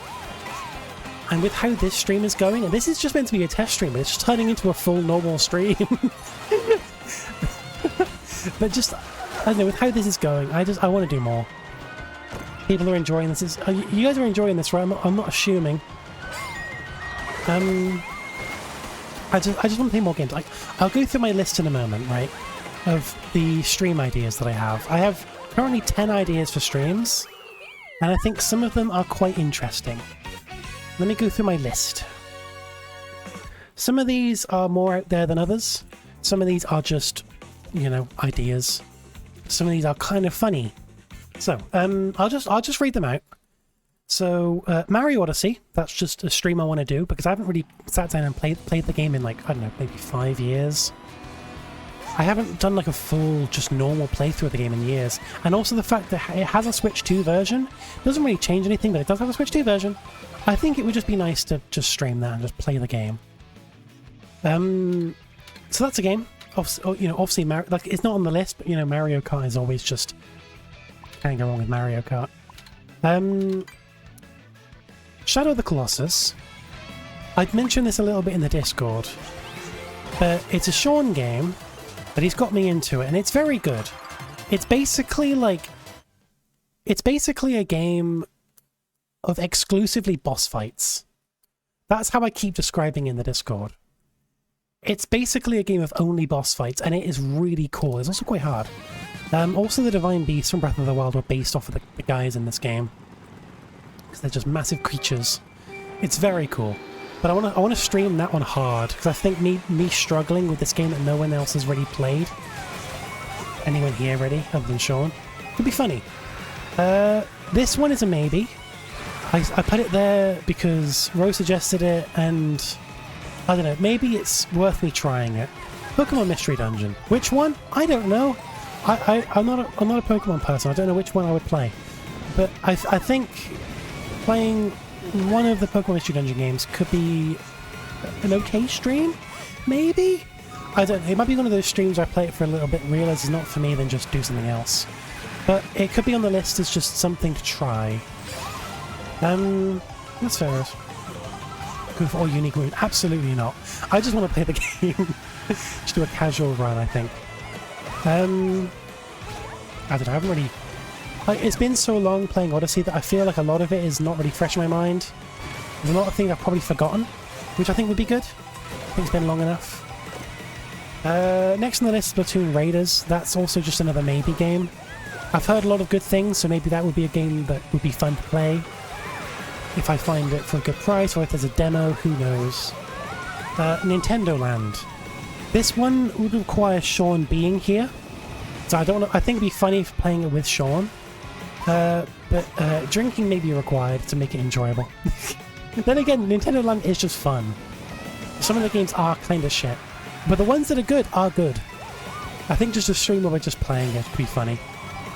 And with how this stream is going, and this is just meant to be a test stream, but it's just turning into a full normal stream. But just, I don't know, with how this is going, I want to do more. People are enjoying this. You guys are enjoying this, right? I'm not assuming. I just want to play more games. I'll go through my list in a moment, right? Of the stream ideas that I have. I have currently 10 ideas for streams, and I think some of them are quite interesting. Let me go through my list. Some of these are more out there than others. Some of these are just, you know, ideas. Some of these are kind of funny. So, I'll just read them out. So, Mario Odyssey, that's just a stream I want to do, because I haven't really sat down and played the game in, like, I don't know, maybe 5 years. I haven't done, like, a full, just normal playthrough of the game in years. And also the fact that it has a Switch 2 version doesn't really change anything, but it does have a Switch 2 version. I think it would just be nice to just stream that and just play the game. So that's a game. Obviously, like, it's not on the list, but, you know, Mario Kart is always just... Can't go wrong with Mario Kart. Shadow of the Colossus. I'd mentioned this a little bit in the Discord, but it's a Sean game, but he's got me into it, and it's very good. It's basically like... It's basically a game of exclusively boss fights. That's how I keep describing in the Discord. It's basically a game of only boss fights, and it is really cool. It's also quite hard. Also, the Divine Beasts from Breath of the Wild were based off of the guys in this game, because they're just massive creatures. It's very cool. But I want to stream that on hard, because I think me struggling with this game that no one else has really played, anyone here really, other than Sean, could be funny. This one is a maybe. I put it there because Rose suggested it, and I don't know, maybe it's worth me trying it. Pokemon Mystery Dungeon. Which one? I don't know. I'm not a Pokemon person. I don't know which one I would play. But I think playing one of the Pokemon Mystery Dungeon games could be an okay stream? Maybe? I don't know. It might be one of those streams where I play it for a little bit and realise it's not for me, then just do something else. But it could be on the list as just something to try. That's fair. Good for all unique mood. Absolutely not. I just want to play the game. Just do a casual run, I think. I don't know, I haven't really... Like, it's been so long playing Odyssey that I feel like a lot of it is not really fresh in my mind. There's a lot of things I've probably forgotten, which I think would be good. I think it's been long enough. Next on the list, Splatoon Raiders. That's also just another maybe game. I've heard a lot of good things, so maybe that would be a game that would be fun to play. If I find it for a good price, or if there's a demo, who knows. Nintendo Land. This one would require Sean being here. So I don't know, I think it'd be funny if playing it with Sean. But drinking may be required to make it enjoyable. Then again, Nintendo Land is just fun. Some of the games are kind of shit. But the ones that are good are good. I think just a stream where we're just playing it would be funny.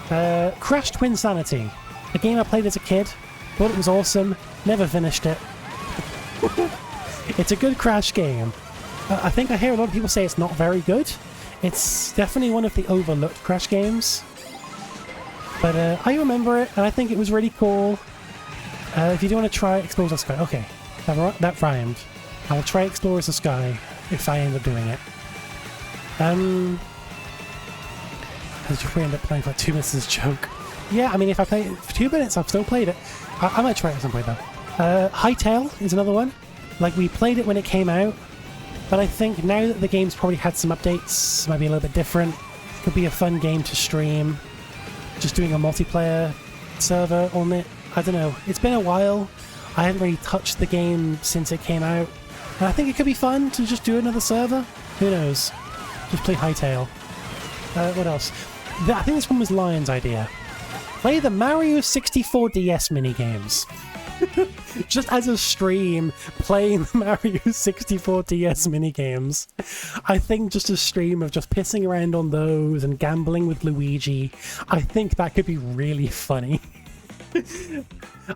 Crash Twinsanity. A game I played as a kid. Thought it was awesome. Never finished it. It's a good Crash game. I think I hear a lot of people say it's not very good. It's definitely one of the overlooked Crash games. But I remember it, and I think it was really cool. If you do want to try Explorers of Sky... Okay, that rhymed. I will try Explorers of Sky if I end up doing it. I just end up playing for like 2 minutes as a joke. Yeah, I mean, if I play it for 2 minutes, I've still played it. I might try it at some point, though. Hytale is another one. Like, we played it when it came out, but I think now that the game's probably had some updates, might be a little bit different. Could be a fun game to stream. Just doing a multiplayer server on it. I don't know. It's been a while. I haven't really touched the game since it came out. And I think it could be fun to just do another server. Who knows? Just play Hytale. What else? I think this one was Lion's idea. Play the Mario 64 DS minigames. Just as a stream, playing the Mario 64 DS minigames. I think just a stream of just pissing around on those and gambling with Luigi. I think that could be really funny.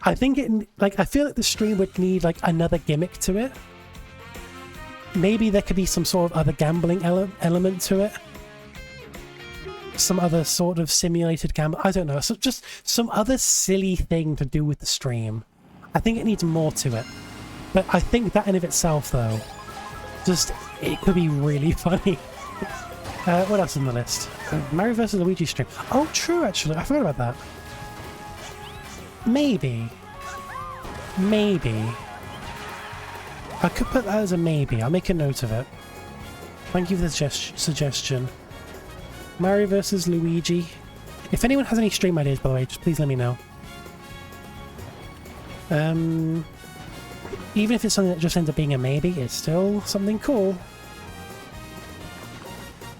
I think I feel like the stream would need like another gimmick to it. Maybe there could be some sort of other gambling element to it. Some other sort of simulated gamble. I don't know. So just some other silly thing to do with the stream. I think it needs more to it. But I think that in of itself, though, just, it could be really funny. What else on the list? Mario vs. Luigi stream. Oh, true, actually. I forgot about that. Maybe. Maybe. I could put that as a maybe. I'll make a note of it. Thank you for the suggestion. Mario vs. Luigi. If anyone has any stream ideas, by the way, just please let me know. Even if it's something that just ends up being a maybe, it's still something cool.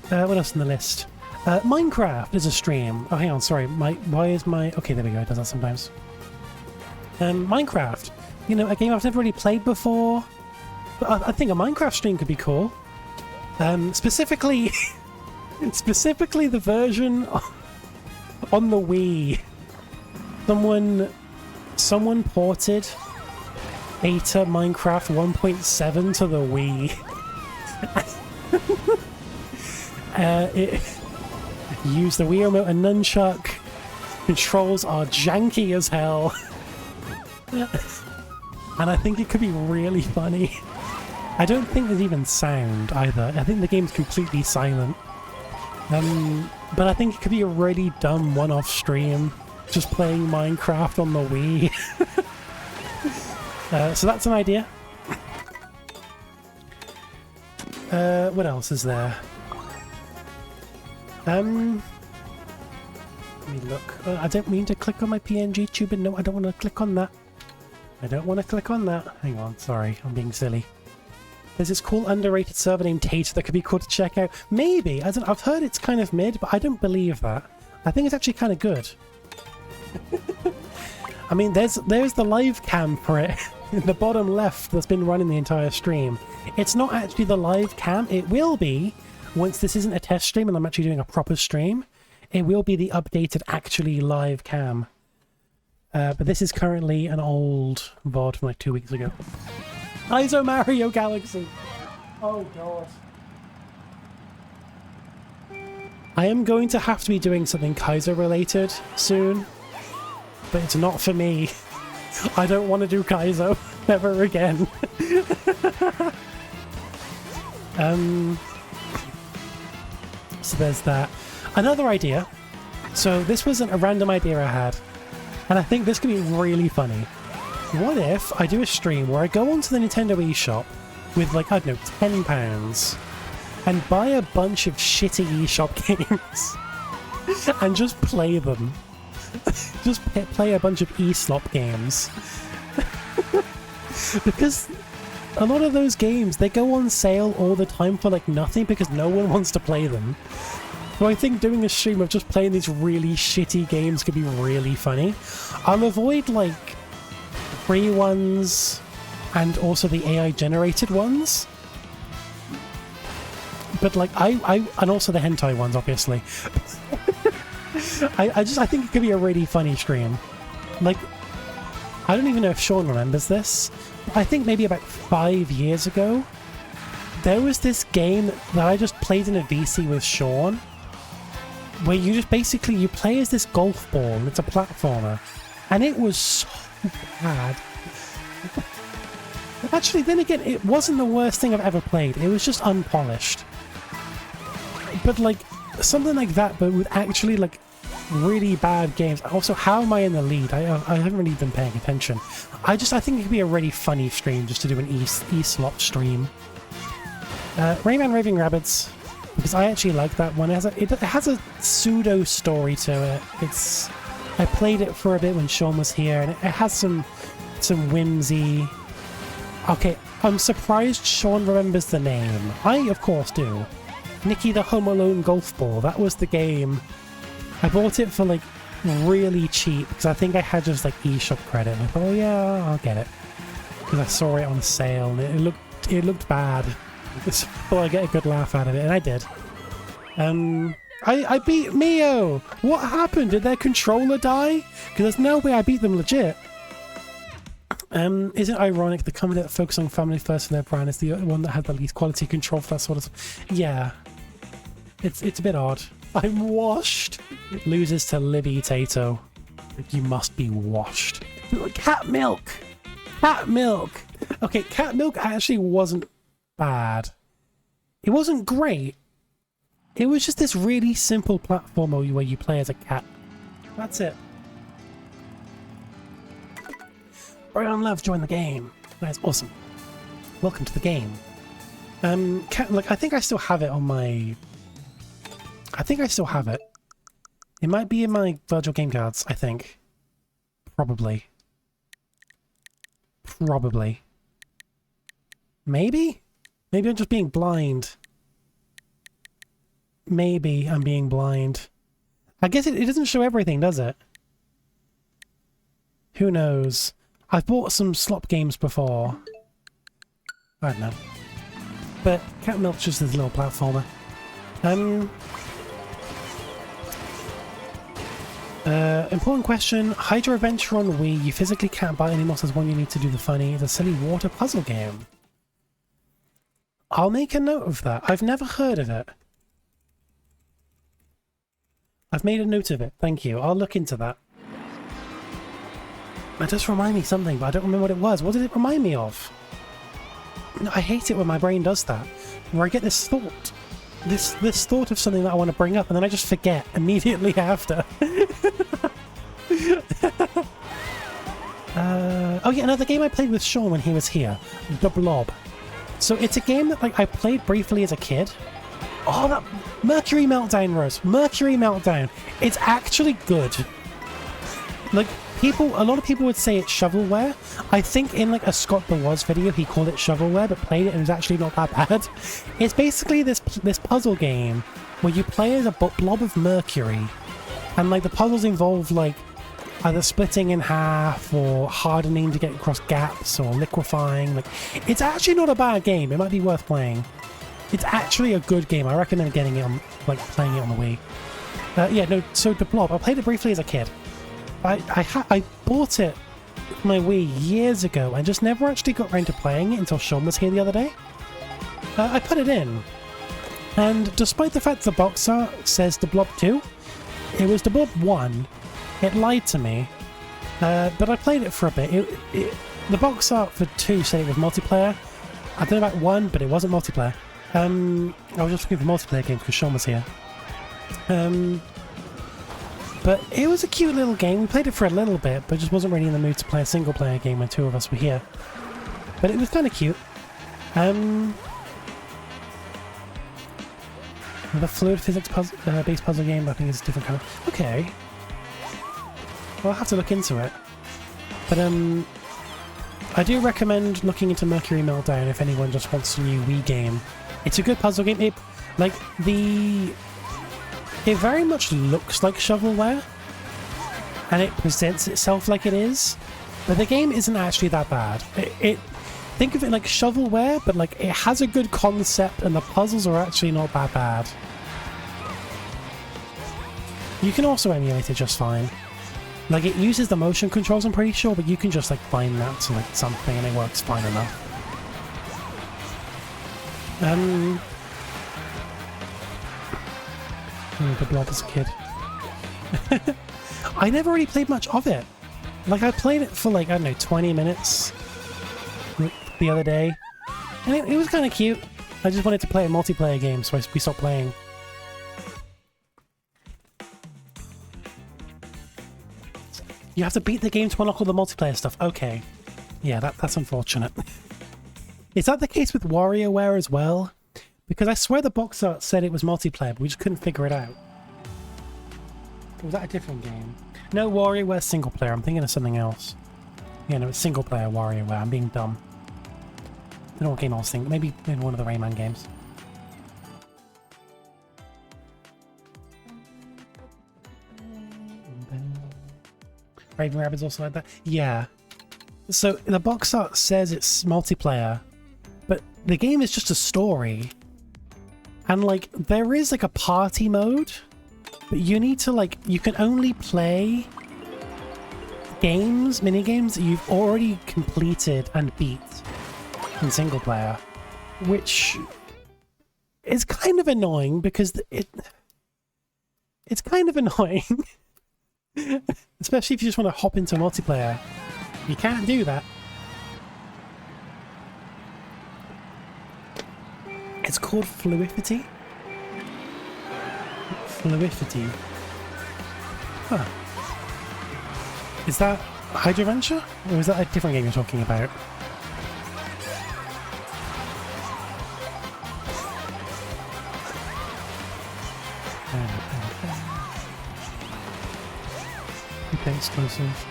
What else on the list? Minecraft is a stream. Oh, hang on, sorry. Why is my... Okay, there we go. It does that sometimes. Minecraft. You know, a game I've never really played before. But I think a Minecraft stream could be cool. Specifically... specifically the version on the Wii. Someone ported Beta Minecraft 1.7 to the Wii. It used the Wii remote and nunchuck. Controls are janky as hell. And I think it could be really funny. I don't think there's even sound either. I think the game's completely silent. But I think it could be a really dumb one-off stream, just playing Minecraft on the Wii. So that's an idea. What else is there? Let me look. I don't mean to click on my PNG tube, and no, I don't want to click on that. I don't want to click on that. Hang on, sorry, I'm being silly. There's this cool underrated server named Tate that could be cool to check out. Maybe. I've heard it's kind of mid, but I don't believe that. I think it's actually kind of good. I mean, there's the live cam for it in the bottom left that's been running the entire stream. It's not actually the live cam. It will be, once this isn't a test stream and I'm actually doing a proper stream, it will be the updated actually live cam. But this is currently an old VOD from like 2 weeks ago. ISO Mario Galaxy! Oh god. I am going to have to be doing something Kaizo related soon, but it's not for me. I don't want to do Kaizo ever again. So there's that. Another idea. So this wasn't a random idea I had, and I think this could be really funny. What if I do a stream where I go onto the Nintendo eShop with, like, I don't know, £10 and buy a bunch of shitty eShop games and just play them. Just play a bunch of eSlop games. Because a lot of those games, they go on sale all the time for, like, nothing because no one wants to play them. So I think doing a stream of just playing these really shitty games could be really funny. I'll avoid, like, free ones and also the AI generated ones, but like and also the hentai ones, obviously. I think it could be a really funny stream. Like, I don't even know if Sean remembers this. I think maybe about 5 years ago there was this game that I just played in a VC with Sean where you just basically you play as this golf ball and it's a platformer, and it was so bad. Actually, then again, it wasn't the worst thing I've ever played. It was just unpolished. But, like, something like that, but with actually, like, really bad games. Also, how am I in the lead? I haven't really been paying attention. I think it could be a really funny stream just to do an E-slot stream. Rayman Raving Rabbids, because I actually like that one. It has a pseudo story to it. I played it for a bit when Sean was here, and it has some whimsy. Okay, I'm surprised Sean remembers the name. I, of course, do. Nicky the Home Alone Golf Ball. That was the game. I bought it for, like, really cheap, because I think I had just, like, eShop credit. And I thought, oh yeah, I'll get it. Because I saw it on sale, and it looked bad. So I thought I'd get a good laugh out of it, and I did. I beat Mio! What happened? Did their controller die? Because there's no way I beat them legit. Isn't it ironic the company that focused on family first for their brand is the one that had the least quality control for that sort of stuff? Yeah. It's a bit odd. I'm washed! Loses to Libby Tato. You must be washed. Cat milk! Cat milk! Okay, cat milk actually wasn't bad. It wasn't great. It was just this really simple platformer where you play as a cat. That's it. Brian Love joined the game. That's awesome. Welcome to the game. Look, I think I still have it on my... I think I still have it. It might be in my Virtual Game Cards, I think. Probably. Probably. Maybe? Maybe I'm just being blind. Maybe I'm being blind. I guess it doesn't show everything, does it? Who knows? I've bought some slop games before. I don't know. But Cat Milk's just this little platformer. Important question. Hydro Adventure on Wii. You physically can't buy any more. There's one you need to do the funny. It's a silly water puzzle game. I'll make a note of that. I've never heard of it. I've made a note of it. Thank you. I'll look into that. It does remind me something, but I don't remember what it was. What did it remind me of? No, I hate it when my brain does that. Where I get this thought. This thought of something that I want to bring up, and then I just forget immediately after. Oh yeah, another game I played with Sean when he was here. The Blob. So it's a game that like I played briefly as a kid. Oh, that Mercury Meltdown, Rose. Mercury Meltdown. It's actually good. Like, a lot of people would say it's shovelware. I think in like a Scott Boaz video he called it shovelware, but played it and it was actually not that bad. It's basically this puzzle game where you play as a blob of mercury, and like the puzzles involve like either splitting in half or hardening to get across gaps or liquefying. Like, it's actually not a bad game. It might be worth playing. It's actually a good game. I recommend getting it on, like, playing it on the Wii. Yeah, no. So the Blob, I played it briefly as a kid. I bought it with my Wii years ago and just never actually got around to playing it until Sean was here the other day. I put it in, and despite the fact the box art says the Blob 2, it was the Blob 1. It lied to me, but I played it for a bit. The box art for 2 said it was multiplayer. I don't know about 1, but it wasn't multiplayer. I was just looking for multiplayer games because Sean was here. But it was a cute little game. We played it for a little bit, but just wasn't really in the mood to play a single player game when 2 of us were here. But it was kind of cute. The fluid physics based puzzle game, I think, is a different kind of... Okay. Well, I'll have to look into it. But I do recommend looking into Mercury Meltdown if anyone just wants a new Wii game. It's a good puzzle game. It very much looks like shovelware, and it presents itself like it is, but the game isn't actually that bad. Think of it like shovelware, but like it has a good concept, and the puzzles are actually not that bad. You can also emulate it just fine. Like, it uses the motion controls, I'm pretty sure, but you can just like bind that to like something and it works fine enough. The Blob as a kid. I never really played much of it. Like, I played it for like, I don't know, 20 minutes the other day, and it was kind of cute. I just wanted to play a multiplayer game, so we stopped playing. You have to beat the game to unlock all the multiplayer stuff. Okay. Yeah, that's unfortunate. Is that the case with WarioWare as well? Because I swear the box art said it was multiplayer, but we just couldn't figure it out. Or was that a different game? No, WarioWare single player. I'm thinking of something else. Yeah, no, it's single player WarioWare. I'm being dumb. I don't know what game I was thinking. Maybe in one of the Rayman games. Raven Rabbids also like that? Yeah. So the box art says it's multiplayer, but the game is just a story. And like, there is like a party mode, but you need to like, you can only play mini-games that you've already completed and beat in single player, which is kind of annoying because it's kind of annoying. Especially if you just want to hop into multiplayer. You can't do that. It's called Fluidity? Fluidity. Huh. Is that Hydroventure? Or is that a different game you're talking about? Okay, exclusive.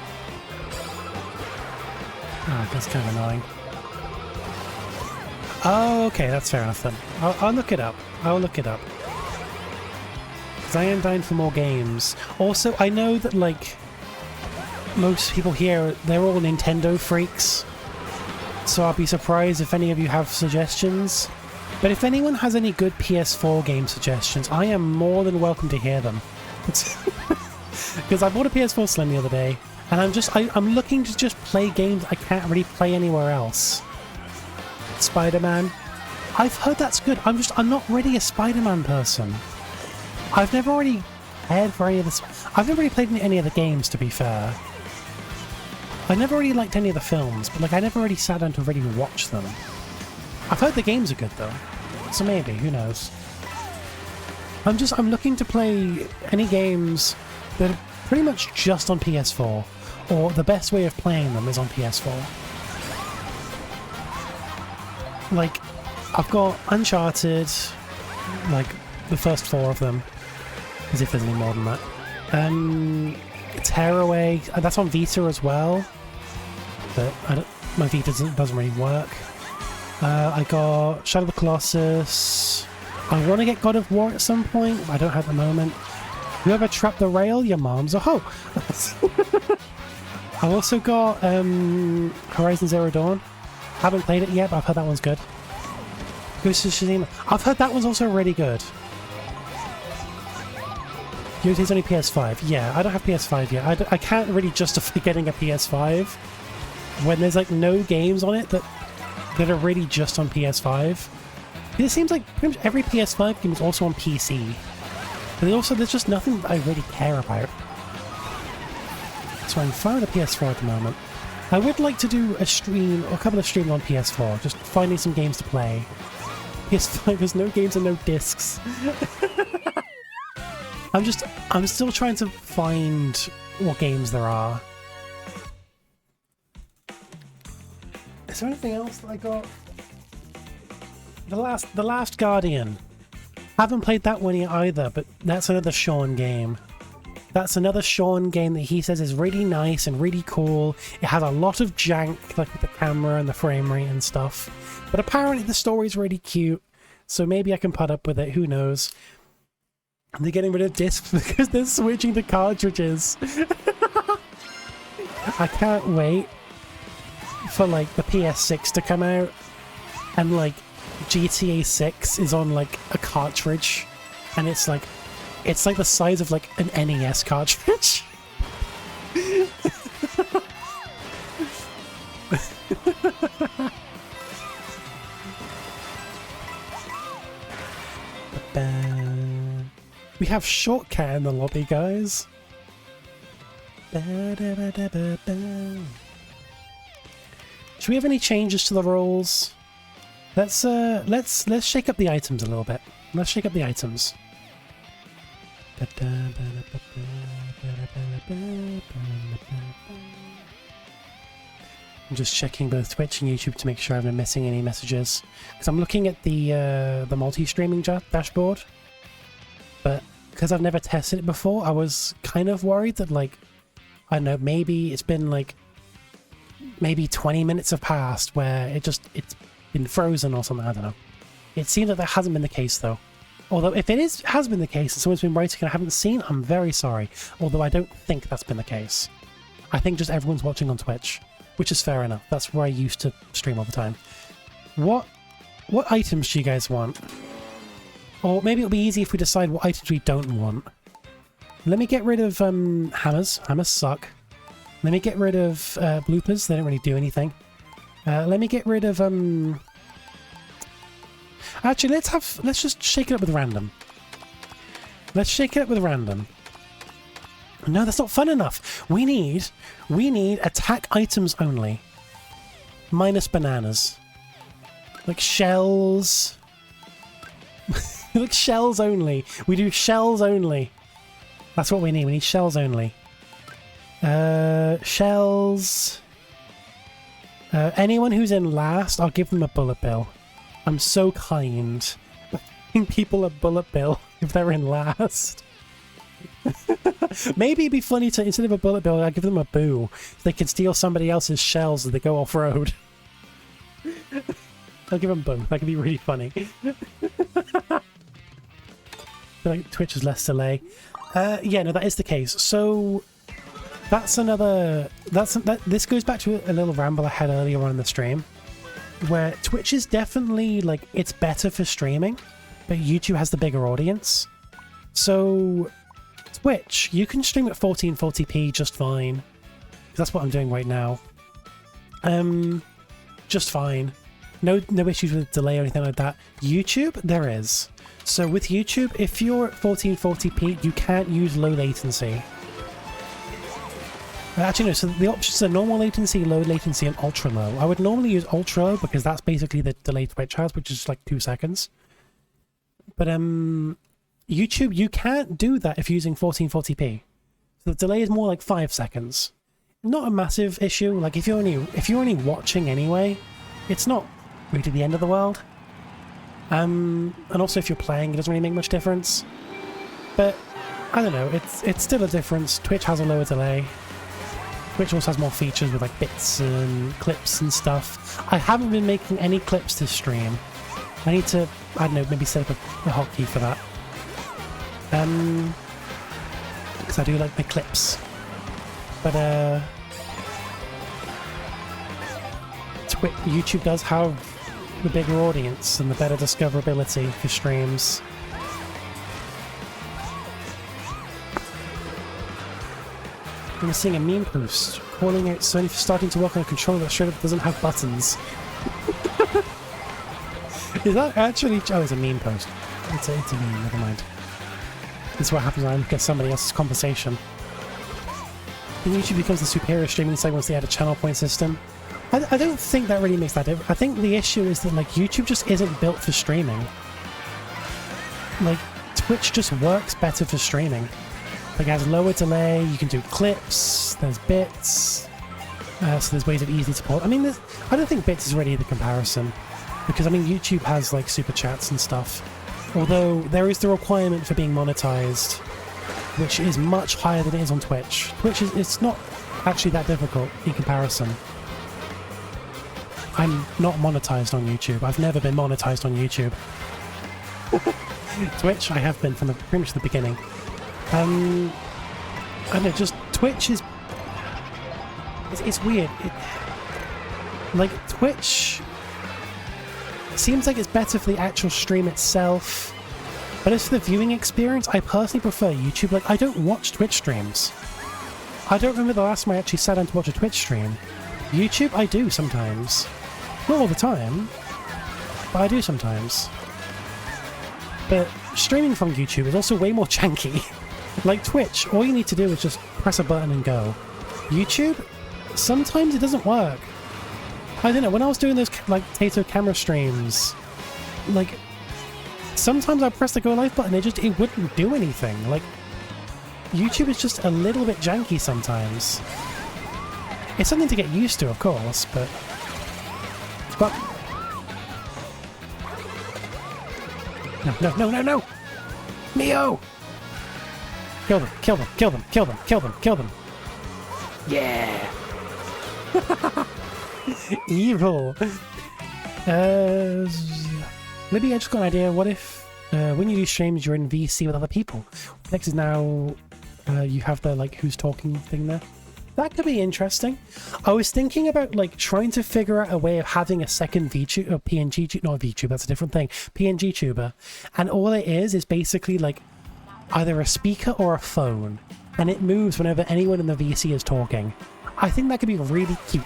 Oh, that's kind of annoying. Oh, okay, that's fair enough then. I'll look it up. I'll look it up. Because I am dying for more games. Also, I know that, like, most people here, they're all Nintendo freaks. So I'll be surprised if any of you have suggestions. But if anyone has any good PS4 game suggestions, I am more than welcome to hear them. Because I bought a PS4 Slim the other day, and I'm looking to just play games I can't really play anywhere else. Spider-Man. I've heard that's good. I'm not really a Spider-Man person. I've never really cared for any of this. I've never really played any of the games, to be fair. I never really liked any of the films, but like I never really sat down to really watch them. I've heard the games are good though, so maybe, who knows. I'm looking to play any games that are pretty much just on PS4, or the best way of playing them is on PS4. Like, I've got Uncharted, like the first 4 of them, as if there's any more than that. Tearaway, that's on Vita as well, but my Vita doesn't really work. I got Shadow of the Colossus. I want to get God of War at some point, but I don't have at the moment. Whoever trapped the rail, your mom's a hoe. I've also got Horizon Zero Dawn. Haven't played it yet, but I've heard that one's good. Ghost of Tsushima. I've heard that one's also really good. Unity's only PS5. Yeah, I don't have PS5 yet. I can't really justify getting a PS5 when there's like no games on it that are really just on PS5. It seems like pretty much every PS5 game is also on PC. But there's just nothing that I really care about. So I'm fine with the PS4 at the moment. I would like to do a stream, or a couple of streams on PS4, just finding some games to play. PS5, there's no games and no discs. I'm still trying to find what games there are. Is there anything else that I got? The Last Guardian. Haven't played that one yet either, but that's another Sean game. That's another Sean game that he says is really nice and really cool. It has a lot of jank, like with the camera and the frame rate and stuff. But apparently the story's really cute, so maybe I can put up with it, who knows. And they're getting rid of discs because they're switching to cartridges. I can't wait for like the PS6 to come out and like GTA 6 is on like a cartridge and it's like the size of like an NES cartridge. We have Shortcat in the lobby, guys. Should we have any changes to the rules? Let's shake up the items a little bit. Let's shake up the items. I'm just checking both Twitch and YouTube to make sure I'm not missing any messages, because I'm looking at the multi-streaming dashboard, but because I've never tested it before, I was kind of worried that, like, I don't know, maybe it's been like maybe 20 minutes have passed where it's been frozen or something. I don't know. It seems that that hasn't been the case though. Although if it has been the case and someone's been writing and I haven't seen, I'm very sorry. Although I don't think that's been the case. I think just everyone's watching on Twitch, which is fair enough. That's where I used to stream all the time. What items do you guys want? Or maybe it'll be easy if we decide what items we don't want. Let me get rid of hammers. Hammers suck. Let me get rid of bloopers. They don't really do anything. Let me get rid of actually, let's just shake it up with random. Let's shake it up with random. No, that's not fun enough. We need attack items only. Minus bananas. Like shells. Like shells only. We do shells only. That's what we need. We need shells only. Shells. Anyone who's in last, I'll give them a bullet bill. I'm so kind. Giving people a bullet bill if they're in last. Maybe it'd be funny to, instead of a bullet bill, I'll give them a boo. So they can steal somebody else's shells as they go off-road. I'll give them both. That could be really funny. Like Twitch has less delay. Yeah, no, that is the case. So that's another. This goes back to a little ramble I had earlier on in the stream, where Twitch is definitely like it's better for streaming, but YouTube has the bigger audience. So Twitch, you can stream at 1440p just fine. 'Cause that's what I'm doing right now. Just fine. No issues with delay or anything like that. YouTube, there is. So with YouTube, if you're at 1440p, you can't use low latency. Actually, no, so the options are normal latency, low latency, and ultra low. I would normally use ultra low because that's basically the delay Twitch has, which is like 2 seconds. But YouTube, you can't do that if you're using 1440p. So the delay is more like 5 seconds. Not a massive issue. Like if you're only watching anyway, it's not really the end of the world. And also if you're playing, it doesn't really make much difference. But I don't know, it's still a difference. Twitch has a lower delay. Twitch also has more features with like bits and clips and stuff. I haven't been making any clips to stream. I need to, I don't know, maybe set up a hotkey for that. Because I do like my clips. But YouTube does have the bigger audience and the better discoverability for streams. I'm seeing a meme post calling out Sony for starting to work on a controller that straight up doesn't have buttons. Is that actually... Oh, it's a meme post. It's a meme, never mind. This is what happens when I look at somebody else's conversation. And YouTube becomes the superior streaming site once they add a channel point system. I don't think that really makes that difference. I think the issue is that like YouTube just isn't built for streaming. Like, Twitch just works better for streaming. Like, it has lower delay, you can do clips, there's bits, so there's ways of easily support. I mean, I don't think bits is really the comparison, because I mean, YouTube has like super chats and stuff, although there is the requirement for being monetized, which is much higher than it is on Twitch. Twitch it's not actually that difficult in comparison. I'm not monetized on YouTube. I've never been monetized on YouTube. Twitch, I have been from pretty much the beginning. I don't know, just Twitch is... It's weird. Like, Twitch seems like it's better for the actual stream itself, but as for the viewing experience, I personally prefer YouTube. Like, I don't watch Twitch streams. I don't remember the last time I actually sat down to watch a Twitch stream. YouTube, I do sometimes. Not all the time, but I do sometimes. But streaming from YouTube is also way more janky. Like Twitch, all you need to do is just press a button and go. YouTube, sometimes it doesn't work. I don't know, when I was doing those like Tato camera streams, like sometimes I press the go live button, it wouldn't do anything. Like YouTube is just a little bit janky sometimes. It's something to get used to, of course, but no! Mio! Kill them, kill them, kill them, kill them, kill them, kill them. Yeah! Evil! Maybe I just got an idea. What if when you do streams you're in VC with other people? Next is now you have the like who's talking thing there. That could be interesting. I was thinking about like trying to figure out a way of having a second VTuber, or PNG, not VTuber, that's a different thing, PNG tuber, and all it is basically like either a speaker or a phone, and it moves whenever anyone in the VC is talking. I think that could be really cute.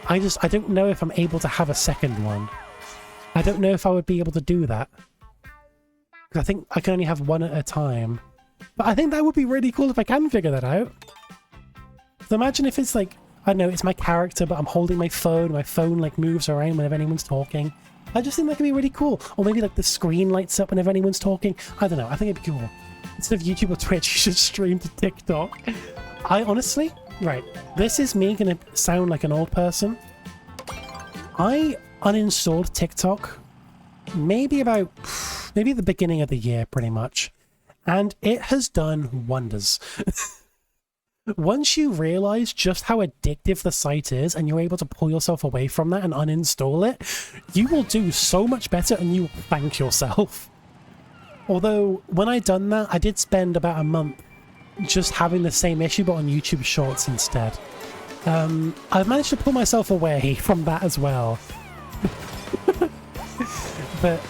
I don't know if I'm able to have a second one. I don't know if I would be able to do that, because I think I can only have one at a time. But I think that would be really cool if I can figure that out. So imagine if it's like, I don't know, it's my character, but I'm holding my phone like moves around whenever anyone's talking. I just think that could be really cool. Or maybe like the screen lights up whenever anyone's talking. I don't know, I think it'd be cool. Instead of YouTube or Twitch, you should stream to TikTok. I honestly, right, this is me gonna sound like an old person. I uninstalled TikTok maybe at the beginning of the year, pretty much. And it has done wonders. Once you realize just how addictive the site is and you're able to pull yourself away from that and uninstall it, you will do so much better and you will thank yourself. Although, when I done that, I did spend about a month just having the same issue but on YouTube Shorts instead. I've managed to pull myself away from that as well. But,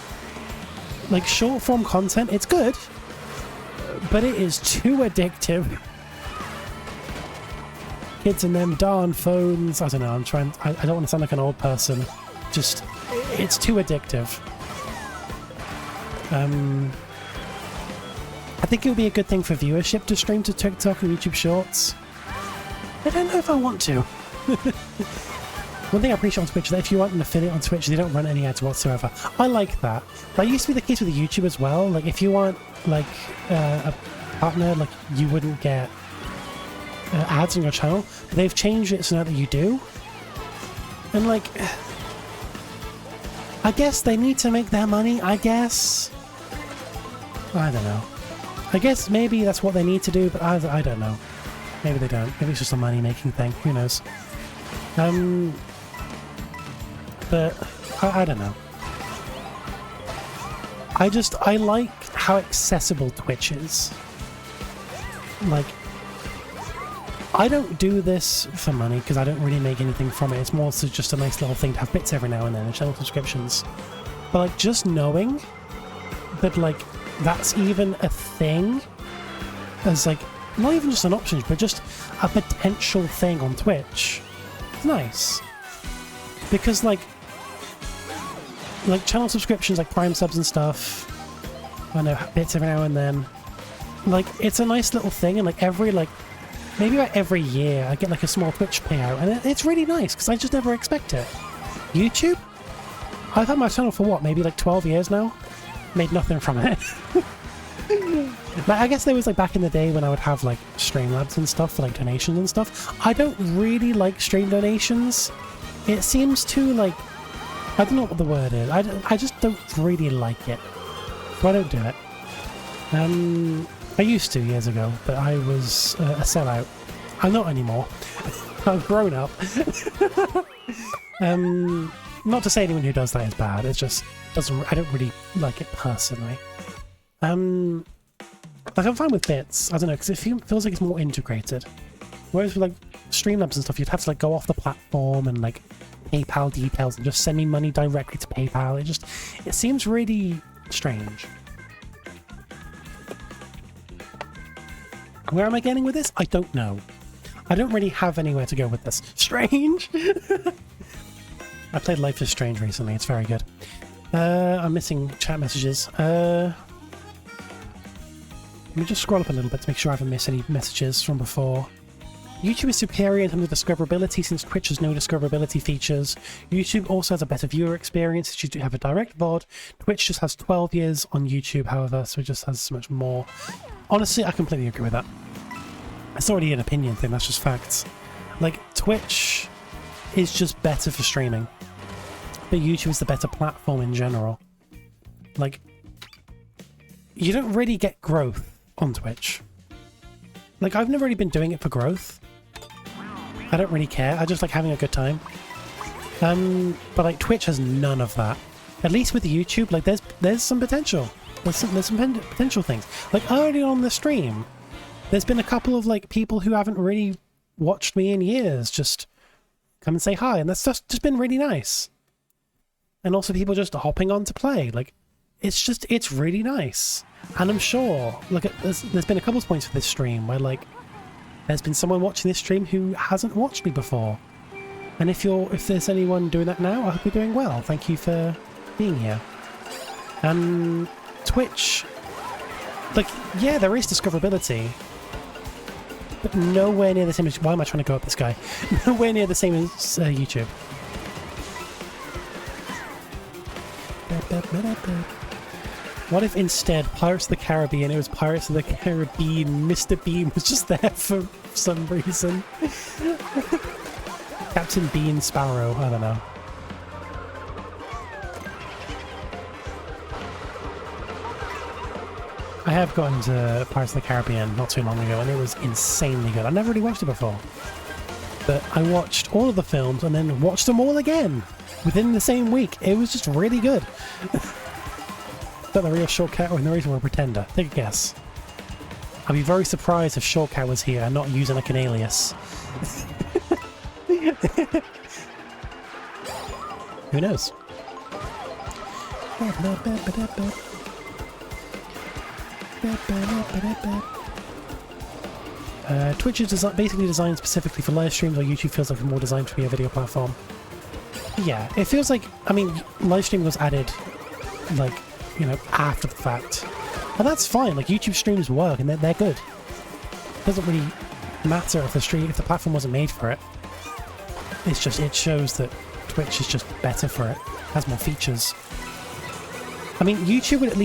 like, short form content, it's good, but it is too addictive. Kids and them darn phones. I don't know, I don't want to sound like an old person. Just, it's too addictive. I think it would be a good thing for viewership to stream to TikTok and YouTube Shorts. I don't know if I want to. One thing I appreciate on Twitch is that if you want an affiliate on Twitch, they don't run any ads whatsoever. I like that. That used to be the case with YouTube as well. Like, if you want, like, a partner, like, you wouldn't get ads on your channel. But they've changed it so now that you do. And, like, I guess they need to make their money, I guess. I don't know. I guess maybe that's what they need to do, but I don't know. Maybe they don't. Maybe it's just a money-making thing. Who knows? But I don't know. I like how accessible Twitch is. Like, I don't do this for money because I don't really make anything from it. It's more so just a nice little thing to have bits every now and then and channel subscriptions. But like, just knowing that like that's even a thing as like not even just an option, but just a potential thing on Twitch. It's nice. Because like channel subscriptions, like Prime subs and stuff, I know bits every now and then. Like, it's a nice little thing, and like maybe about every year I get like a small Twitch payout, and it's really nice because I just never expect it. YouTube? I've had my channel for what, maybe like 12 years now? Made nothing from it. Like, I guess there was like back in the day when I would have like Streamlabs and stuff for like donations and stuff. I don't really like stream donations. It seems too like, I don't know what the word is. I just don't really like it. So I don't do it. I used to years ago, but I was a sellout. I'm not anymore. I've grown up. Not to say anyone who does that is bad. It just doesn't. I don't really like it personally. Like, I'm fine with bits. I don't know, because it feels like it's more integrated. Whereas with like Streamlabs and stuff, you'd have to like go off the platform and like PayPal details and just send me money directly to PayPal. It seems really strange. Where am I getting with this? I don't know. I don't really have anywhere to go with this. Strange! I played Life is Strange recently. It's very good. I'm missing chat messages. Let me just scroll up a little bit to make sure I haven't missed any messages from before. YouTube is superior in terms of discoverability since Twitch has no discoverability features. YouTube also has a better viewer experience since you do have a direct VOD. Twitch just has 12 years on YouTube, however, so it just has so much more. Honestly, I completely agree with that. It's not really an opinion thing, that's just facts. Like, Twitch is just better for streaming. But YouTube is the better platform in general. Like, you don't really get growth on Twitch. Like, I've never really been doing it for growth. I don't really care, I just like having a good time. But like, Twitch has none of that. At least with YouTube, like, there's some potential. There's some potential things. Like, early on the stream, there's been a couple of like people who haven't really watched me in years just come and say hi, and that's just been really nice. And also people just hopping on to play. Like, it's really nice. And I'm sure, like, there's been a couple of points for this stream where like there's been someone watching this stream who hasn't watched me before. And if there's anyone doing that now, I hope you're doing well. Thank you for being here. Twitch, like, yeah, there is discoverability, but nowhere near the same as... Why am I trying to go up this guy? Nowhere near the same as YouTube. What if instead Pirates of the Caribbean, it was Pirates of the Caribbean, Mr. Bean was just there for some reason? Captain Bean Sparrow, I don't know. I have gotten to Pirates of the Caribbean not too long ago, and it was insanely good. I never really watched it before. But I watched all of the films and then watched them all again within the same week. It was just really good. Is that the real Shortcat or the reason we're a pretender? Take a guess. I'd be very surprised if Shortcat was here and not using like an alias. Who knows? Twitch is basically designed specifically for live streams, while YouTube feels like it's more designed to be a video platform. Yeah, it feels like, I mean, live stream was added, like, you know, after the fact. And that's fine, like, YouTube streams work and they're good. It doesn't really matter if the platform wasn't made for it. It's just, it shows that Twitch is just better for it. Has more features. I mean, YouTube would at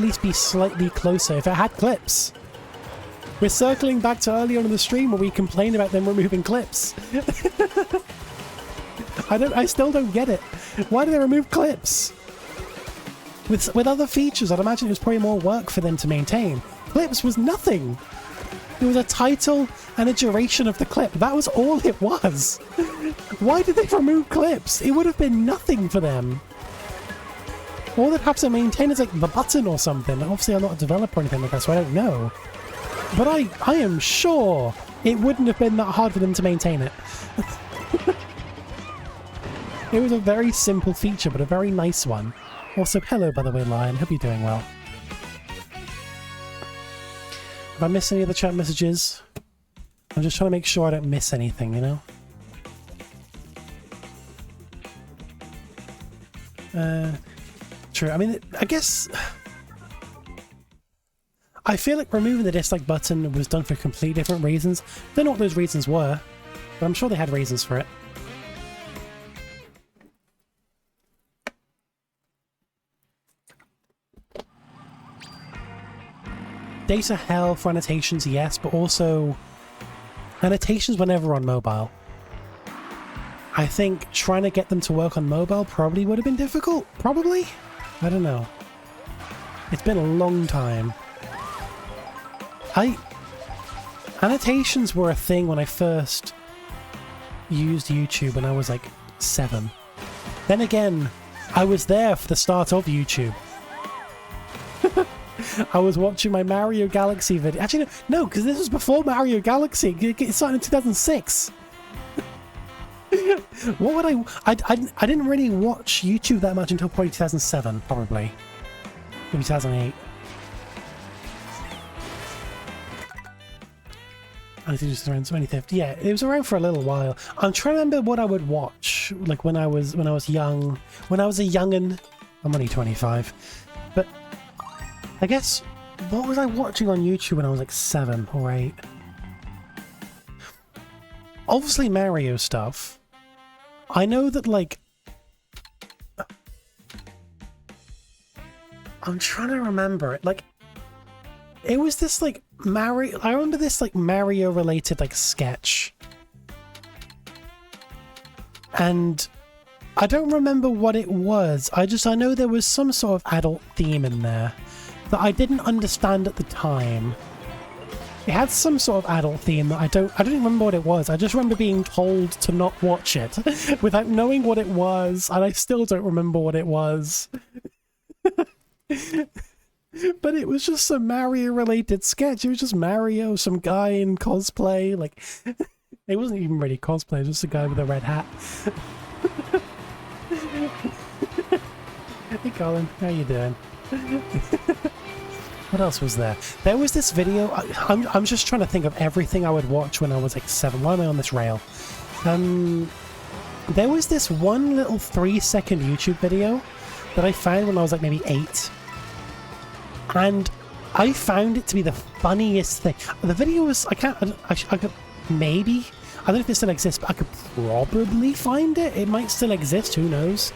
least be slightly closer if it had clips. We're circling back to earlier on in the stream where we complained about them removing clips. I still don't get it. Why do they remove clips? With other features, I'd imagine it was probably more work for them to maintain. Clips was nothing. It was a title and a duration of the clip. That was all it was. Why did they remove clips? It would have been nothing for them. All they'd have to maintain is like the button or something. Obviously, I'm not a developer or anything like that, so I don't know. But I am sure it wouldn't have been that hard for them to maintain it. It was a very simple feature, but a very nice one. Also, hello, by the way, Lion. Hope you're doing well. Have I missed any of the chat messages? I'm just trying to make sure I don't miss anything, you know? True. I mean, I guess... I feel like removing the dislike button was done for completely different reasons. Don't know what those reasons were, but I'm sure they had reasons for it. Data hell for annotations, yes, but also annotations were never on mobile. I think trying to get them to work on mobile probably would have been difficult. Probably? I don't know. It's been a long time. Annotations were a thing when I first used YouTube when I was like 7. Then again, I was there for the start of YouTube. I was watching my Mario Galaxy video. Actually, no, because this was before Mario Galaxy. It started in 2006. What would I didn't really watch YouTube that much until probably 2007, probably. Maybe 2008. I think it was around 2015. Yeah, it was around for a little while. I'm trying to remember what I would watch, like when I was young. When I was a youngin'. I'm only 25. But I guess, what was I watching on YouTube when I was like 7 or 8? Obviously Mario stuff. I know that, like... I'm trying to remember it. Like, it was this, like, Mario... I remember this, like, Mario-related, like, sketch. And I don't remember what it was. I know there was some sort of adult theme in there that I didn't understand at the time. It had some sort of adult theme that I don't even remember what it was. I just remember being told to not watch it without knowing what it was, and I still don't remember what it was. But it was just some Mario-related sketch. It was just Mario, some guy in cosplay. Like, it wasn't even really cosplay, it was just a guy with a red hat. Hey Colin, how you doing? What else was there? There was this video. I'm just trying to think of everything I would watch when I was like 7. Why am I on this rail? There was this one little 3-second YouTube video that I found when I was like maybe 8. And I found it to be the funniest thing. The video was... I could... Maybe... I don't know if it still exists, but I could probably find it. It might still exist, who knows?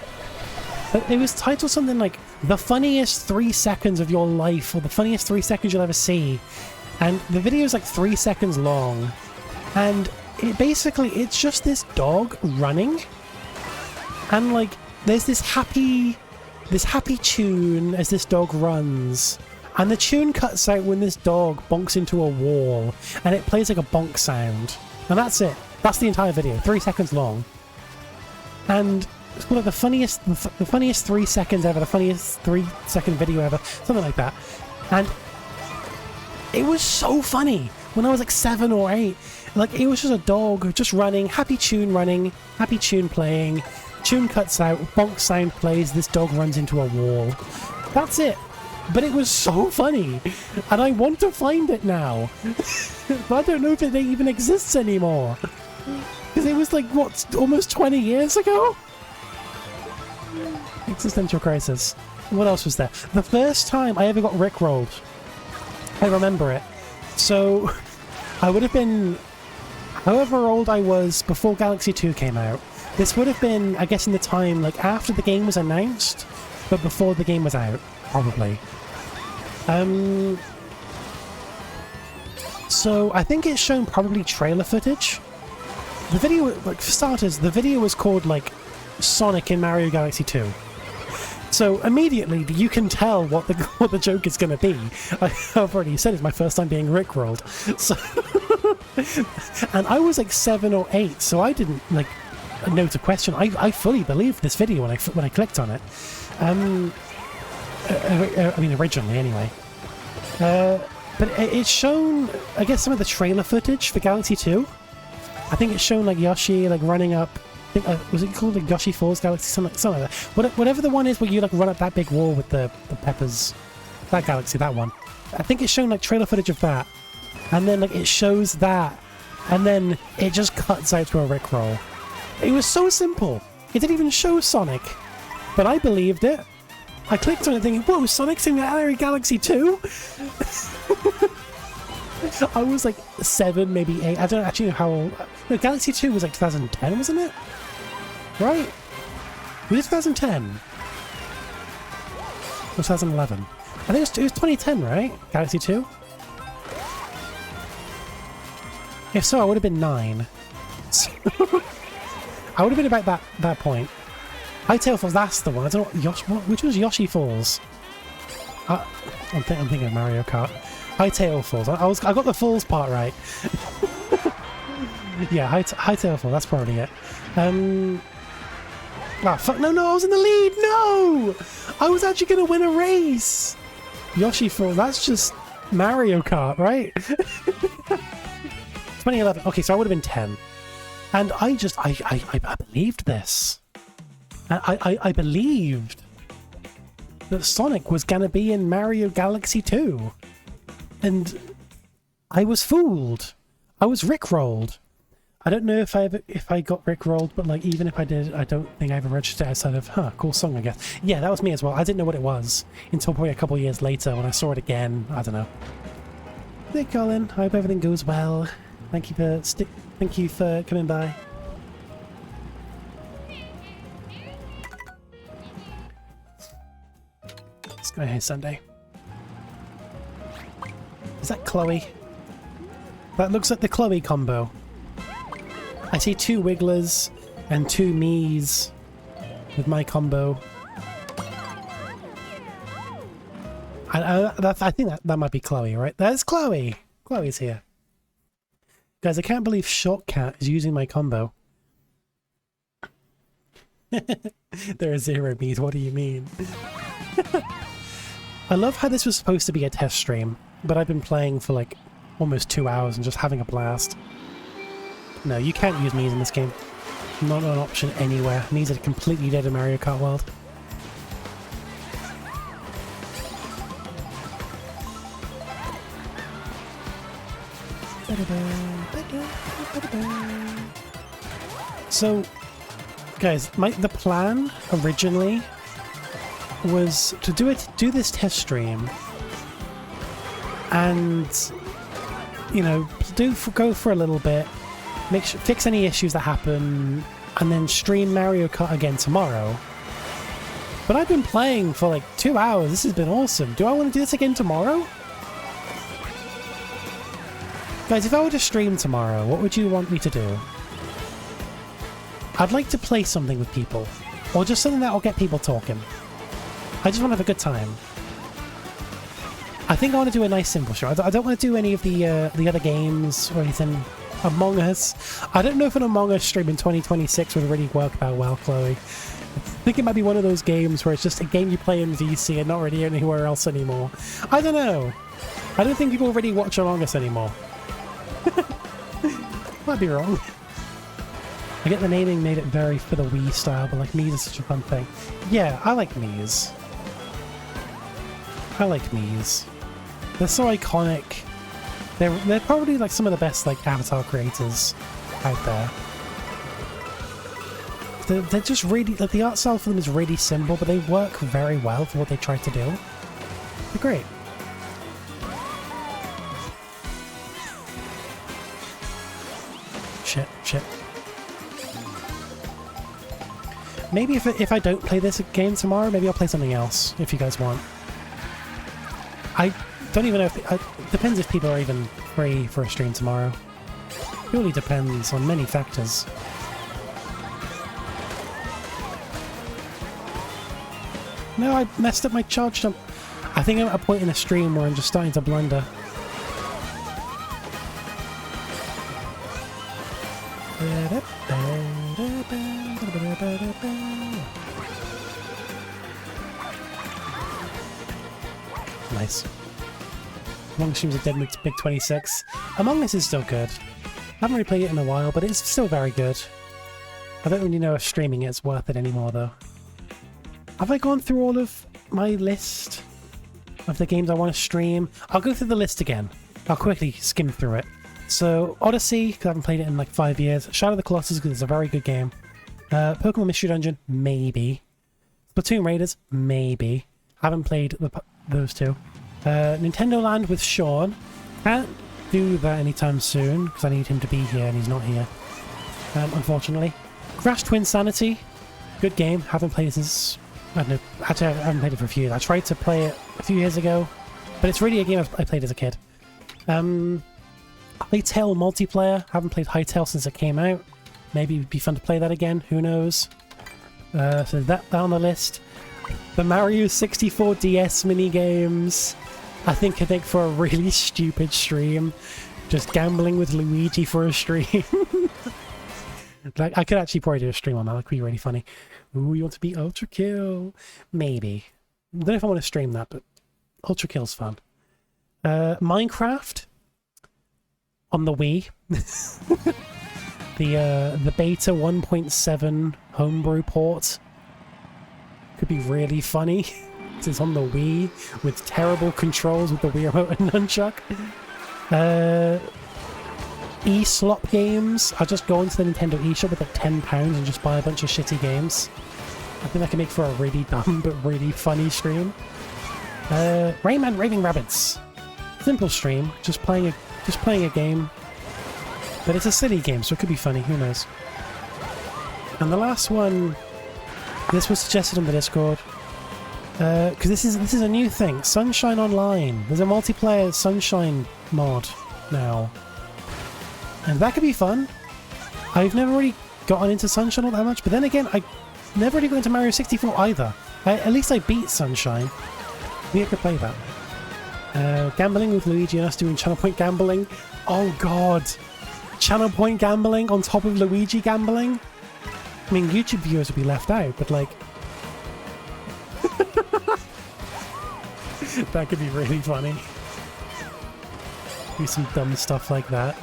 But it was titled something like, the funniest 3 seconds of your life, or the funniest 3 seconds you'll ever see. And the video is like 3 seconds long. And it basically, it's just this dog running. And like, there's this happy tune as this dog runs. And the tune cuts out when this dog bonks into a wall. And it plays like a bonk sound. And that's it. That's the entire video. 3 seconds long. And it's like the funniest 3 seconds ever, the funniest 3-second video ever, something like that. And it was so funny when I was like 7 or 8. Like, it was just a dog just running, happy tune playing, tune cuts out, bonk sound plays, this dog runs into a wall. That's it. But it was so funny, and I want to find it now. But I don't know if it even exists anymore. Because it was like, what, almost 20 years ago? Existential crisis. What else was there? The first time I ever got rickrolled, I remember it. So I would have been, however old I was before Galaxy 2 came out, this would have been, I guess, in the time, like, after the game was announced, but before the game was out, probably. So I think it's shown probably trailer footage. The video, like, for starters, the video was called, like, Sonic in Mario Galaxy 2. So immediately you can tell what the joke is going to be. I've already said it's my first time being rickrolled. So and I was like 7 or 8, so I didn't like note a question. I fully believed this video when I clicked on it. I mean, originally anyway. But it's shown, I guess, some of the trailer footage for Galaxy 2. I think it's shown like Yoshi like running up. I think, was it called like Yoshi Falls Galaxy? Something like that. Whatever the one is where you like run up that big wall with the peppers. That galaxy, that one. I think it's shown like trailer footage of that. And then like it shows that. And then it just cuts out to a Rickroll. It was so simple. It didn't even show Sonic. But I believed it. I clicked on it thinking, whoa, Sonic's in Mario Galaxy 2? I was like 7, maybe 8. I don't actually know how old. No, Galaxy 2 was like 2010, wasn't it? Right? Was it 2010? Or 2011? I think it was 2010, right? Galaxy 2? If so, I would have been 9. I would have been about that point. Hytale Falls, that's the one. I don't know which was Yoshi Falls? I'm thinking of Mario Kart. Hytale Falls. I got the Falls part right. Yeah, Hytale Falls. That's probably it. Ah, fuck! No! I was in the lead. No, I was actually gonna win a race. Yoshi Falls. That's just Mario Kart, right? 2011. Okay, so I would have been 10, and I believed this. I believed that Sonic was gonna be in Mario Galaxy 2. And I was fooled. I was rickrolled. I don't know if I got rickrolled, but like even if I did, I don't think I ever registered outside of cool song, I guess. Yeah, that was me as well. I didn't know what it was until probably a couple of years later when I saw it again. I don't know. Hey Colin, I hope everything goes well. Thank you for coming by. Let's go ahead, Sunday. Is that Chloe? That looks like the Chloe combo. I see 2 Wigglers and 2 Miis with my combo. I think that might be Chloe, right? There's Chloe! Chloe's here. Guys, I can't believe Shortcat is using my combo. There are 0 Miis, what do you mean? I love how this was supposed to be a test stream, but I've been playing for like almost 2 hours and just having a blast. No, you can't use Miis in this game. Not an option anywhere. Miis are completely dead in Mario Kart World. So, guys, the plan originally was to do this test stream and, you know, go for a little bit, fix any issues that happen, and then stream Mario Kart again tomorrow. But I've been playing for like 2 hours. This has been awesome. Do I want to do this again tomorrow? Guys, if I were to stream tomorrow, what would you want me to do? I'd like to play something with people, or just something that will get people talking. I just want to have a good time. I think I want to do a nice simple show. I don't want to do any of the other games or anything. Among Us. I don't know if an Among Us stream in 2026 would really work that well, Chloe. I think it might be one of those games where it's just a game you play in VC and not really anywhere else anymore. I don't know. I don't think people really watch Among Us anymore. Might be wrong. I get the naming made it very for the Wii style, but like Miis is such a fun thing. Yeah, I like Miis. I like Miis. They're so iconic. They're probably like some of the best like avatar creators out there. They're just really, like, the art style for them is really simple, but they work very well for what they try to do. They're great. shit. Maybe if I don't play this game tomorrow, maybe I'll play something else, if you guys want. I don't even know if... It depends if people are even free for a stream tomorrow. It really depends on many factors. No, I messed up my charge jump. I think I'm at a point in the stream where I'm just starting to blunder. Nice. Among Us streams a Dead Big 26. Among Us is still good. I haven't really played it in a while, but it's still very good. I don't really know if streaming it's worth it anymore, though. Have I gone through all of my list of the games I want to stream? I'll go through the list again. I'll quickly skim through it. So, Odyssey, because I haven't played it in like 5 years. Shadow of the Colossus, because it's a very good game. Pokemon Mystery Dungeon, maybe. Splatoon Raiders, maybe. Haven't played those two. Nintendo Land with Sean. Can't do that anytime soon, because I need him to be here, and he's not here. Unfortunately. Crash Twinsanity. Good game. Haven't played it since... I don't know. Actually, I haven't played it for a few years. I tried to play it a few years ago, but it's really a game I played as a kid. Hytale multiplayer. Haven't played Hytale since it came out. Maybe it'd be fun to play that again. Who knows? So that on the list. The Mario 64 DS minigames. I think could make for a really stupid stream. Just gambling with Luigi for a stream. Like, I could actually probably do a stream on that. That could be really funny. Ooh, you want to be Ultra Kill? Maybe. I don't know if I want to stream that, but Ultra Kill's fun. Minecraft on the Wii. The beta 1.7 homebrew port could be really funny. It's on the Wii with terrible controls with the Wii remote and nunchuck. eSlop games. I'll just go into the Nintendo eShop with like £10 and just buy a bunch of shitty games. I think that can make for a really dumb but really funny stream. Rayman Raving Rabbids. Simple stream, just playing a game. But it's a silly game, so it could be funny, who knows. And the last one, this was suggested on the Discord. Because this is a new thing. Sunshine Online. There's a multiplayer Sunshine mod now. And that could be fun. I've never really gotten into Sunshine all that much, but then again, I never really got into Mario 64 either. At least I beat Sunshine. Maybe I could play that. Gambling with Luigi and us doing Channel Point gambling. Oh god. Channel Point gambling on top of Luigi gambling? I mean, YouTube viewers would be left out, but like... that could be really funny. Do some dumb stuff like that.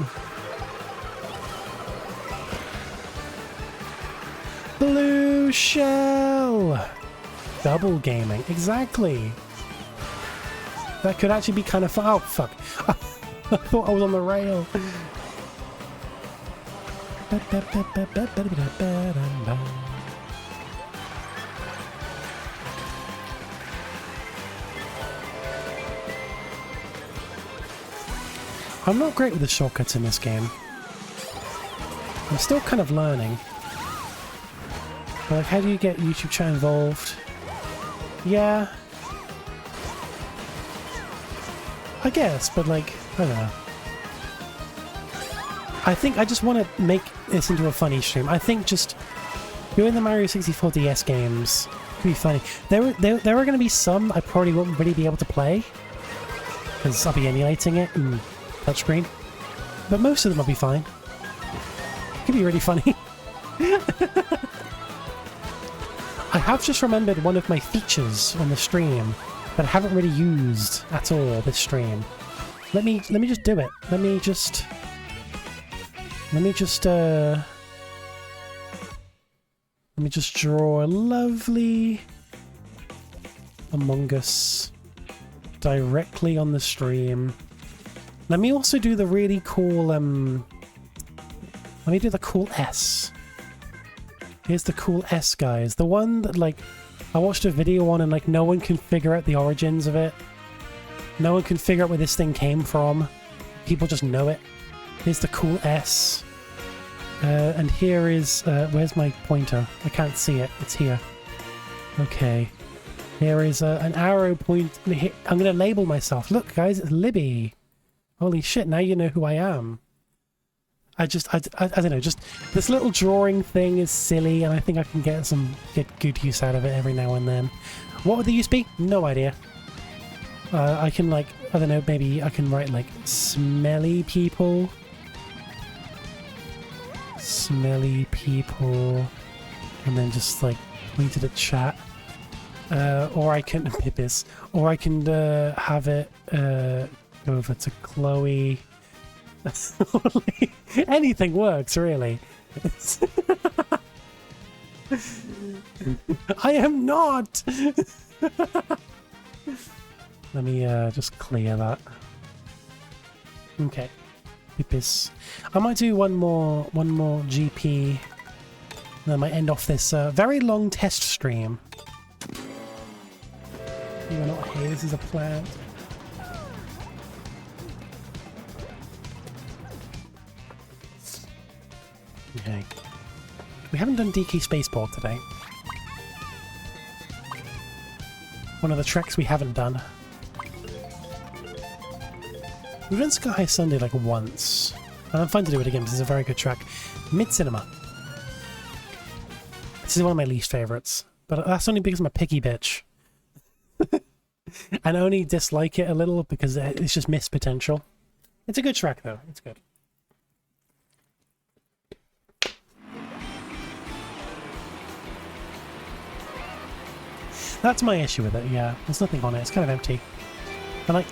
Blue Shell! Double gaming, exactly! That could actually be kind of fun. Oh, fuck. I thought I was on the rail. I'm not great with the shortcuts in this game. I'm still kind of learning. But like, how do you get YouTube chat involved? Yeah. I guess, but like, I don't know. I think I just want to make this into a funny stream. I think just doing the Mario 64 DS games could be funny. There are going to be some I probably won't really be able to play because I'll be emulating it in touchscreen. But most of them will be fine. It could be really funny. I have just remembered one of my features on the stream that I haven't really used at all this stream. Let me just do it. Let me just draw a lovely Among Us directly on the stream. Let me also do the really cool, let me do the cool S. Here's the cool S, guys. The one that, like, I watched a video on and, like, no one can figure out the origins of it. No one can figure out where this thing came from. People just know it. Here's the cool S. And here is... where's my pointer? I can't see it. It's here. Okay. Here is an arrow point. I'm going to label myself. Look, guys, it's Libby. Holy shit, now you know who I am. I don't know, just this little drawing thing is silly, and I think I can get good use out of it every now and then. What would the use be? No idea. I can, like, I don't know, maybe I can write, like, smelly people. Smelly people. And then just, like, point it at chat. Or I can... Pippis. Or I can have it go over to Chloe. Anything works, really. I am not! Let me just clear that. Okay. Pippis. I might do one more GP. Then I might end off this very long test stream. You are not here, this is a plant. Okay. We haven't done DK Spaceport today. One of the tracks we haven't done. We've done Sky High Sunday like once. And I'm fine to do it again because it's a very good track. Mid-Cinema. This is one of my least favourites. But that's only because I'm a picky bitch. And I only dislike it a little because it's just missed potential. It's a good track though. It's good. That's my issue with it, yeah. There's nothing on it, it's kind of empty. And like,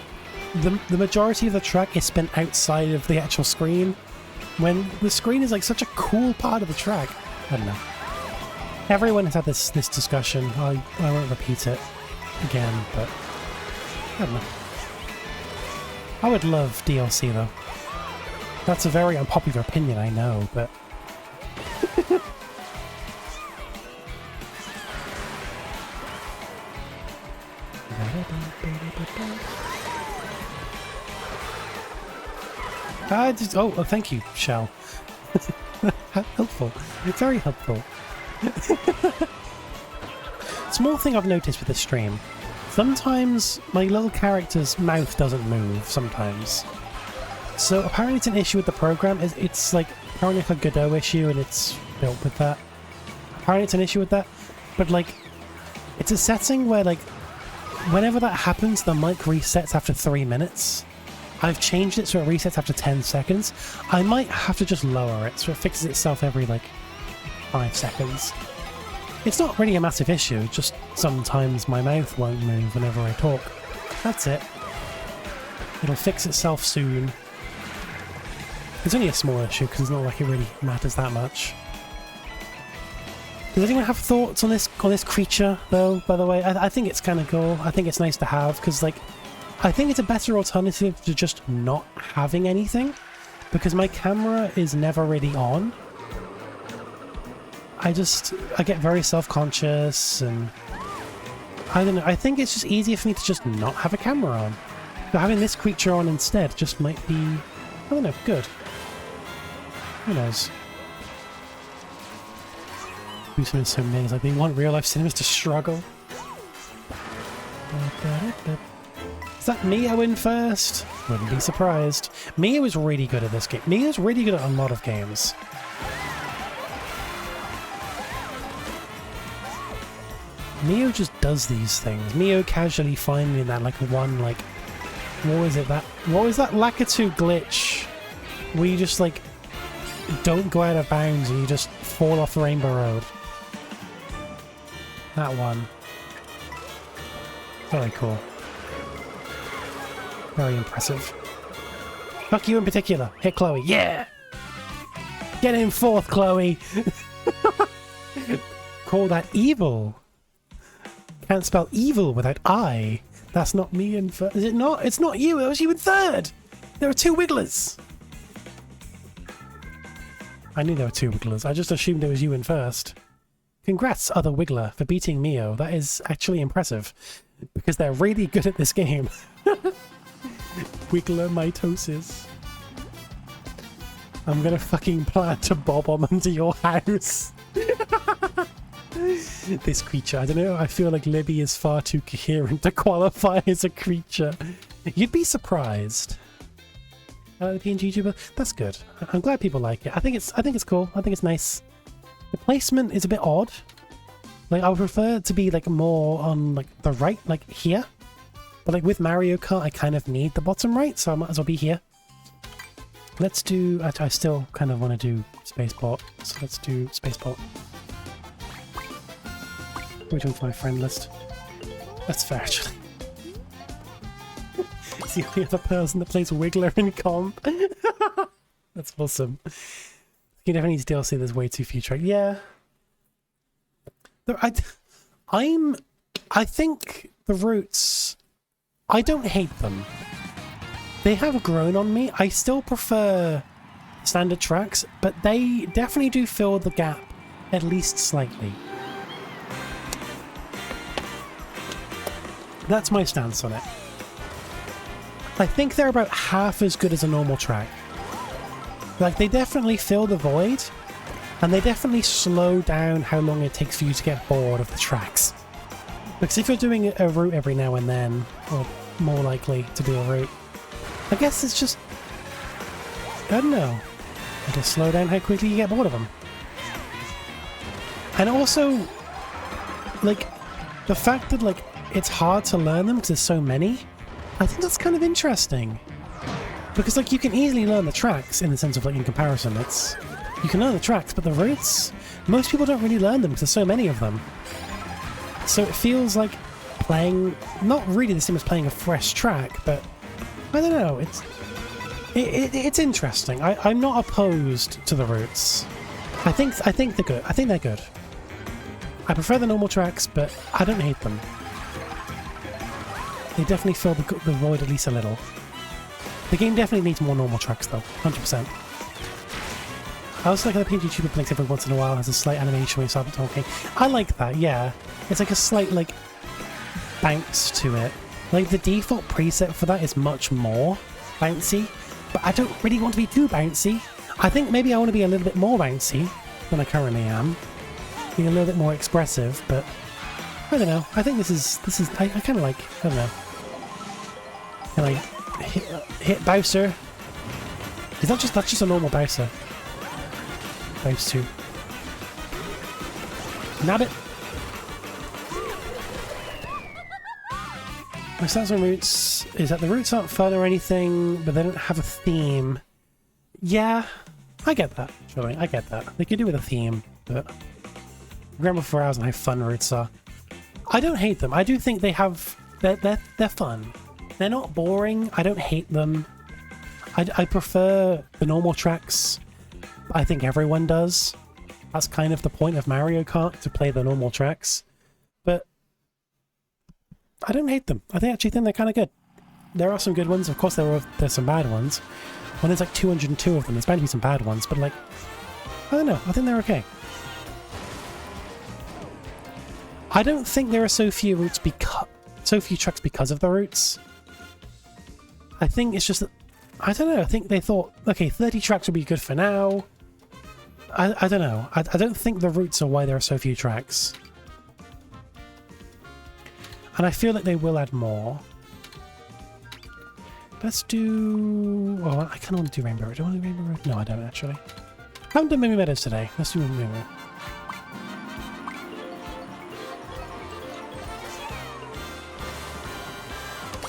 the majority of the track is spent outside of the actual screen, when the screen is like such a cool part of the track. I don't know. Everyone has had this discussion. I won't repeat it again, but I don't know. I would love DLC though. That's a very unpopular opinion, I know, but... oh, thank you, Shell. Helpful. Very helpful. Small thing I've noticed with this stream. Sometimes my little character's mouth doesn't move, sometimes. So apparently it's an issue with the program. It's like, apparently like a Godot issue and it's built with that. Apparently it's an issue with that. But like, it's a setting where like, whenever that happens, the mic resets after 3 minutes. I've changed it so it resets after 10 seconds. I might have to just lower it so it fixes itself every like 5 seconds. It's not really a massive issue, just sometimes my mouth won't move whenever I talk. That's it. It'll fix itself soon. It's only a small issue because it's not like it really matters that much. Does anyone have thoughts on this creature though, by the way? I think it's kind of cool. I think it's nice to have because like I think it's a better alternative to just not having anything because my camera is never really on. I get very self-conscious and I don't know, I think it's just easier for me to just not have a camera on. But having this creature on instead just might be, I don't know, good. Who knows? Is so amazing. Like they want real life cinemas to struggle. Is that Mio in first? Wouldn't be surprised. Mio is really good at this game. Mio's really good at a lot of games. Mio just does these things. Mio casually finding that like one like what was that Lakitu glitch where you just like don't go out of bounds and you just fall off the Rainbow Road. That one. Very cool. Very impressive. Fuck you in particular. Hit Chloe. Yeah! Get in fourth, Chloe! Call that evil. Can't spell evil without I. That's not me in first. Is it not? It's not you. It was you in third. There are 2 wigglers. I knew there were 2 wigglers. I just assumed it was you in first. Congrats, other wiggler, for beating Mio. That is actually impressive. Because they're really good at this game. Wiggler mitosis. I'm gonna fucking plant a bob-omb under your house. This creature, I don't know, I feel like Libby is far too coherent to qualify as a creature. You'd be surprised. The PNG YouTuber? That's good. I'm glad people like it. I think it's cool. I think it's nice. The placement is a bit odd. Like, I would prefer it to be like more on like the right, like here. But like with Mario Kart, I kind of need the bottom right, so I might as well be here. Let's do... I still kind of want to do Spaceport, so let's do Spaceport. Which one's my friend list? That's fair, actually. It's the only other person that plays Wiggler in comp. That's awesome. You never need DLC, there's way too few tracks. Yeah. I think the routes... I don't hate them. They have grown on me. I still prefer standard tracks, but they definitely do fill the gap, at least slightly. That's my stance on it. I think they're about half as good as a normal track. Like, they definitely fill the void, and they definitely slow down how long it takes for you to get bored of the tracks. Because if you're doing a route every now and then, or more likely to do a route, I guess it's just... I don't know. It'll slow down how quickly you get bored of them. And also, like, the fact that, like, it's hard to learn them because there's so many, I think that's kind of interesting. Because, like, you can easily learn the tracks in the sense of, like, in comparison. It's... You can learn the tracks, but the routes, most people don't really learn them because there's so many of them. So it feels like playing, not really the same as playing a fresh track, but I don't know, it's interesting. I'm not opposed to the routes. I think they're good. I think they're good. I prefer the normal tracks, but I don't hate them. They definitely fill the void at least a little. The game definitely needs more normal tracks though, 100%. I also like how the PNG YouTuber blinks every once in a while, has a slight animation when you start talking. I like that, yeah. It's like a slight, like, bounce to it. Like, the default preset for that is much more bouncy, but I don't really want to be too bouncy. I think maybe I want to be a little bit more bouncy than I currently am. Be a little bit more expressive, but I don't know. I think this is I kind of like, I don't know. Can I hit Bowser? That's just a normal Bowser. Those two. Nab it! My stance on routes is that the routes aren't fun or anything, but they don't have a theme. Yeah, I get that, actually. I get that. They could do with a theme, but... Grandma 4 hours on how fun routes are. I don't hate them. I do think they have... They're fun. They're not boring. I don't hate them. I prefer the normal tracks. I think everyone does. That's kind of the point of Mario Kart, to play the normal tracks. But I don't hate them. I actually think they're kind of good. There are some good ones. Of course, there's some bad ones. When there's like 202 of them, there's bound to be some bad ones. But like, I don't know. I think they're okay. I don't think there are so few routes so few tracks because of the routes. I think it's just that, I don't know. I think they thought, okay, 30 tracks would be good for now. I don't know. I don't think the routes are why there are so few tracks. And I feel like they will add more. Let's do... Well, I kind of want to do Rainbow Road. Do I want to do Rainbow Road? No, I don't actually. I haven't done Mimi Meadows today. Let's do Mimi Meadows.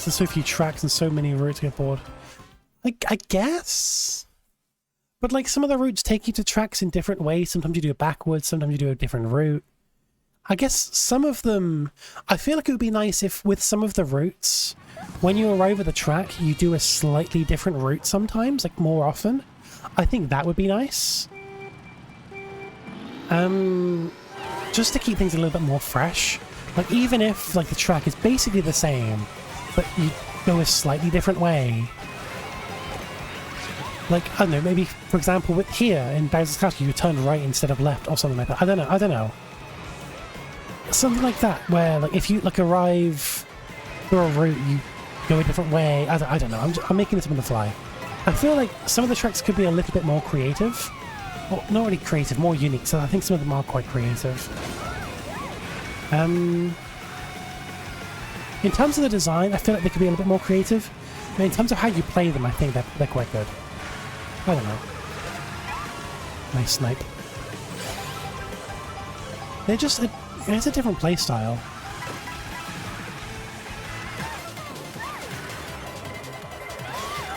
There's so few tracks and so many routes to get bored. I guess? But like, some of the routes take you to tracks in different ways. Sometimes you do it backwards, sometimes you do a different route. I guess some of them... I feel like it would be nice if with some of the routes, when you arrive at the track, you do a slightly different route sometimes, like more often. I think that would be nice. Just to keep things a little bit more fresh. Like, even if like the track is basically the same, but you go a slightly different way. Like, I don't know, maybe, for example, with here in Bowser's Castle, you turn right instead of left or something like that. I don't know. Something like that, where, like, if you, like, arrive through a route, you go a different way. I don't know. I'm making this up on the fly. I feel like some of the tracks could be a little bit more creative. Well, not really creative, more unique, so I think some of them are quite creative. In terms of the design, I feel like they could be a little bit more creative. I mean, in terms of how you play them, I think they're quite good. I don't know. Nice snipe. They're just... It's a different playstyle.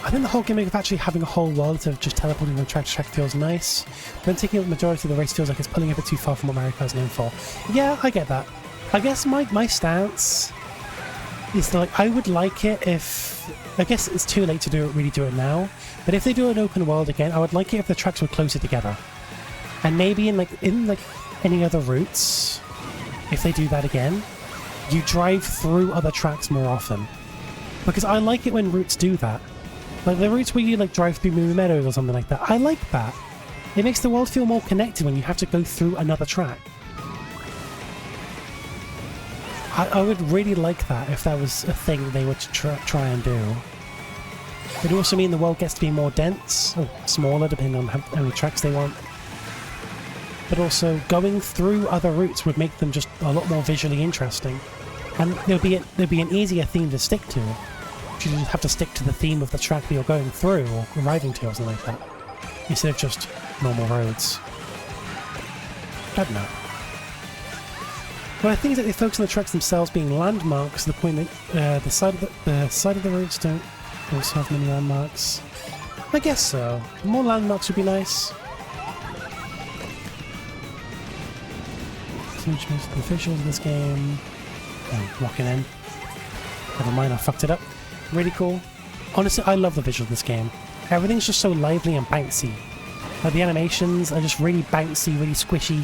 I think the whole gimmick of actually having a whole world of just teleporting from track to track feels nice. Then taking up the majority of the race feels like it's pulling a bit too far from what Mario Kart is known for. Yeah, I get that. I guess my stance is that, like, I would like it if... I guess it's too late to really do it now, but if they do an open world again, I would like it if the tracks were closer together. And maybe in any other routes, if they do that again, you drive through other tracks more often. Because I like it when routes do that. Like the routes where you like drive through Moo Meadows or something like that. I like that. It makes the world feel more connected when you have to go through another track. I would really like that if that was a thing they were to try and do. It would also mean the world gets to be more dense, or smaller depending on how many tracks they want. But also going through other routes would make them just a lot more visually interesting. And there'd be an easier theme to stick to. You just have to stick to the theme of the track that you're going through or arriving to or something like that, instead of just normal roads. I don't know. But I think that they focus on the tracks themselves being landmarks to the point that the side of the roads don't also have many landmarks. I guess so. More landmarks would be nice. Huge music officials in this game. Oh, rocking in. Never mind, I fucked it up. Really cool. Honestly, I love the visual of this game. Everything's just so lively and bouncy. Like the animations are just really bouncy, really squishy.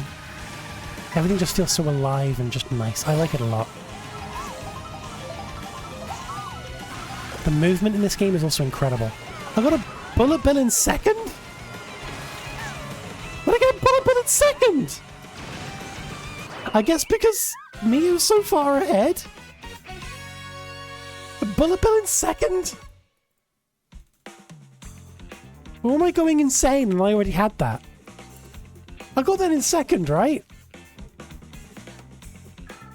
Everything just feels so alive and just nice. I like it a lot. The movement in this game is also incredible. I got a Bullet Bill in second? What did I get a Bullet Bill in second? I guess because Mia's so far ahead? A Bullet Bill in second? Or am I going insane and I already had that? I got that in second, right?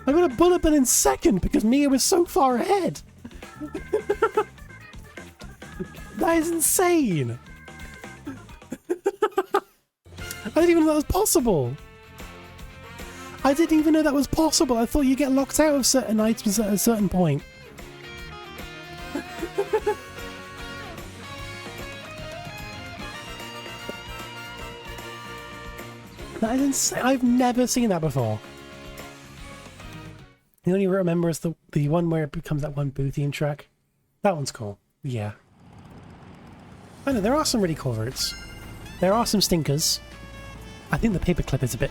I got a Bullet Bill in second because Mia was so far ahead. That is insane. I didn't even know that was possible. I didn't even know that was possible. I thought you get locked out of certain items at a certain point. That is insane. I've never seen that before. The only remember is the one where it becomes that one Boothian track. That one's cool. Yeah. I know, there are some really cool routes. There are some stinkers. I think the paperclip is a bit...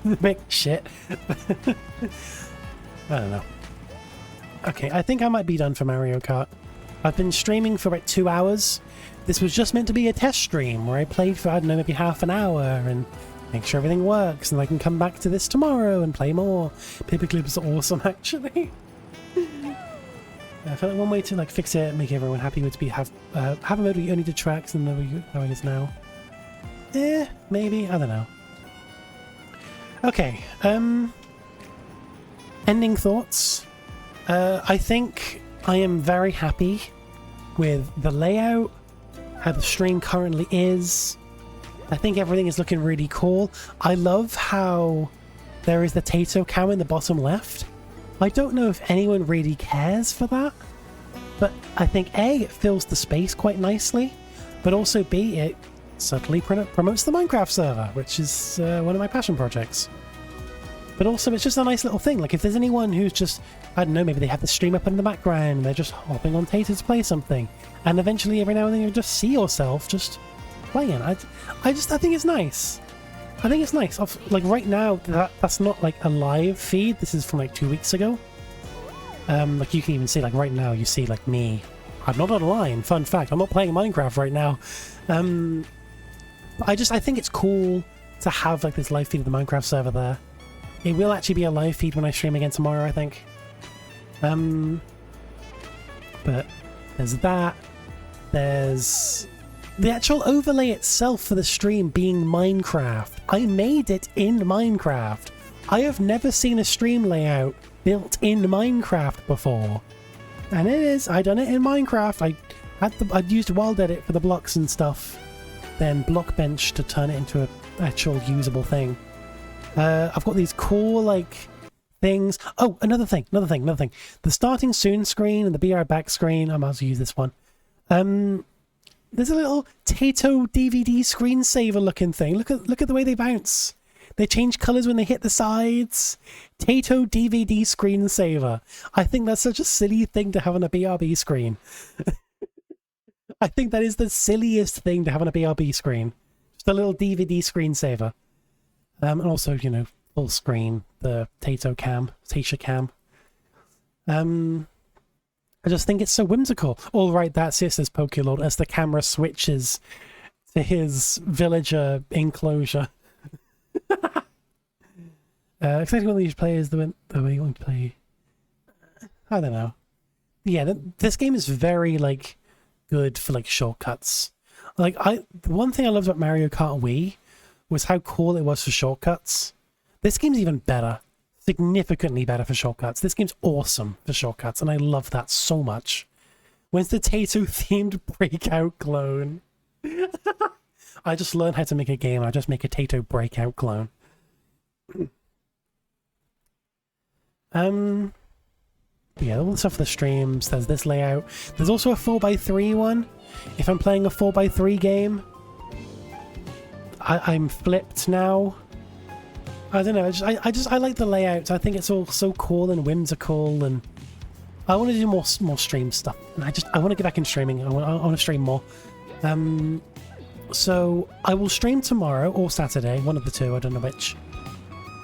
a bit shit. I don't know. Okay, I think I might be done for Mario Kart. I've been streaming for about 2 hours. This was just meant to be a test stream where I played for, I don't know, maybe half an hour and make sure everything works, and I can come back to this tomorrow and play more. Paperclip is awesome, actually. I feel like one way to fix it and make everyone happy would be have a mode where you only did tracks and how it is now. Maybe, I don't know. Okay, ending thoughts. I think I am very happy with the layout, how the stream currently is. I think everything is looking really cool. I love how there is the Tato cam in the bottom left. I don't know if anyone really cares for that, but I think A, it fills the space quite nicely, but also B, it subtly promotes the Minecraft server, which is one of my passion projects. But also it's just a nice little thing. Like if there's anyone who's just, I don't know, maybe they have the stream up in the background and they're just hopping on Tato to play something, and eventually every now and then you just see yourself just playing. I think it's nice. I think it's nice. Like right now, that's not like a live feed. This is from like 2 weeks ago. Like you can even see, like right now, you see like me. I'm not online. Fun fact: I'm not playing Minecraft right now. I think it's cool to have like this live feed of the Minecraft server there. It will actually be a live feed when I stream again tomorrow, I think. But there's that. There's The actual overlay itself for the stream being Minecraft. I made it in Minecraft. I have never seen a stream layout built in Minecraft before. And it is. I done it in Minecraft. I'd used WildEdit for the blocks and stuff. Then Blockbench to turn it into an actual usable thing. I've got these cool, like, things. Oh, another thing. The starting soon screen and the be right back screen. I might as well use this one. There's a little Taito DVD screensaver looking thing. Look at the way they bounce. They change colors when they hit the sides. Taito DVD screensaver. I think that's such a silly thing to have on a BRB screen. I think that is the silliest thing to have on a BRB screen. Just a little DVD screensaver. And also, you know, full screen, the Taito cam, Taisha cam. I just think it's so whimsical. All right, that's it, says Pokélord, as the camera switches to his villager enclosure. Exactly what these players the way you want to play. I don't know. Yeah, this game is very like good for like shortcuts. Like the one thing I loved about Mario Kart Wii was how cool it was for shortcuts. This game's even better. Significantly better for shortcuts. This game's awesome for shortcuts, and I love that so much. When's the Taito themed Breakout clone? I just learned how to make a game. I just make a Taito Breakout clone. Yeah, all the stuff for the streams. There's this layout. There's also a 4x3 one. If I'm playing a 4x3 game, I'm flipped now. I don't know. I like the layout. I think it's all so cool and whimsical, and I want to do more stream stuff. And I want to get back in streaming. I want to stream more. So I will stream tomorrow or Saturday, one of the two. I don't know which.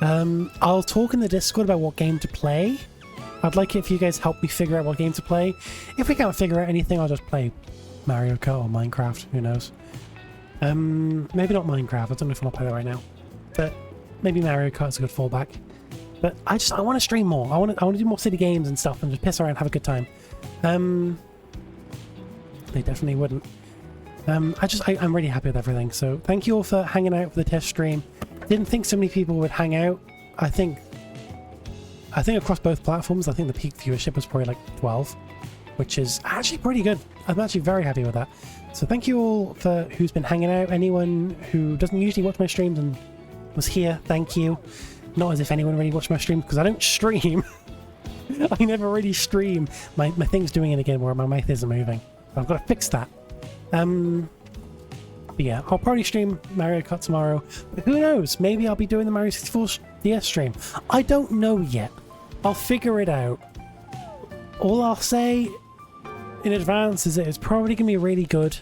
I'll talk in the Discord about what game to play. I'd like it if you guys help me figure out what game to play. If we can't figure out anything, I'll just play Mario Kart or Minecraft. Who knows? Maybe not Minecraft. I don't know if I want to play that right now, but maybe Mario Kart's a good fallback. But I want to stream more. I want to do more city games and stuff and just piss around and have a good time. They definitely wouldn't. I'm really happy with everything. So thank you all for hanging out for the test stream. Didn't think so many people would hang out. I think across both platforms, I think the peak viewership was probably like 12, which is actually pretty good. I'm actually very happy with that. So thank you all for who's been hanging out. Anyone who doesn't usually watch my streams and was here, thank you. Not as if anyone really watched my stream, because I don't stream. I never really stream. My thing's doing it again where my mouth isn't moving. I've got to fix that. But yeah, I'll probably stream Mario Kart tomorrow. But who knows? Maybe I'll be doing the Mario 64 DS stream. I don't know yet. I'll figure it out. All I'll say in advance is that it's probably going to be really good.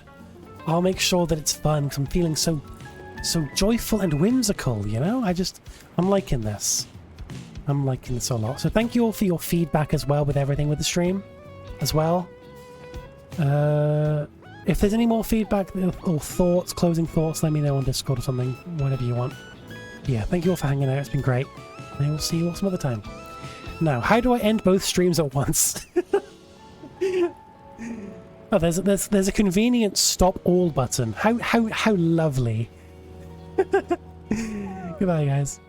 I'll make sure that it's fun, because I'm feeling so joyful and whimsical, you know? I'm liking this. I'm liking this a lot. So thank you all for your feedback as well with everything with the stream as well. If there's any more feedback or thoughts, closing thoughts, let me know on Discord or something, whatever you want. Yeah, thank you all for hanging out. It's been great. And we'll see you all some other time. Now, how do I end both streams at once? Oh, there's a convenient stop all button. How lovely. Goodbye, guys.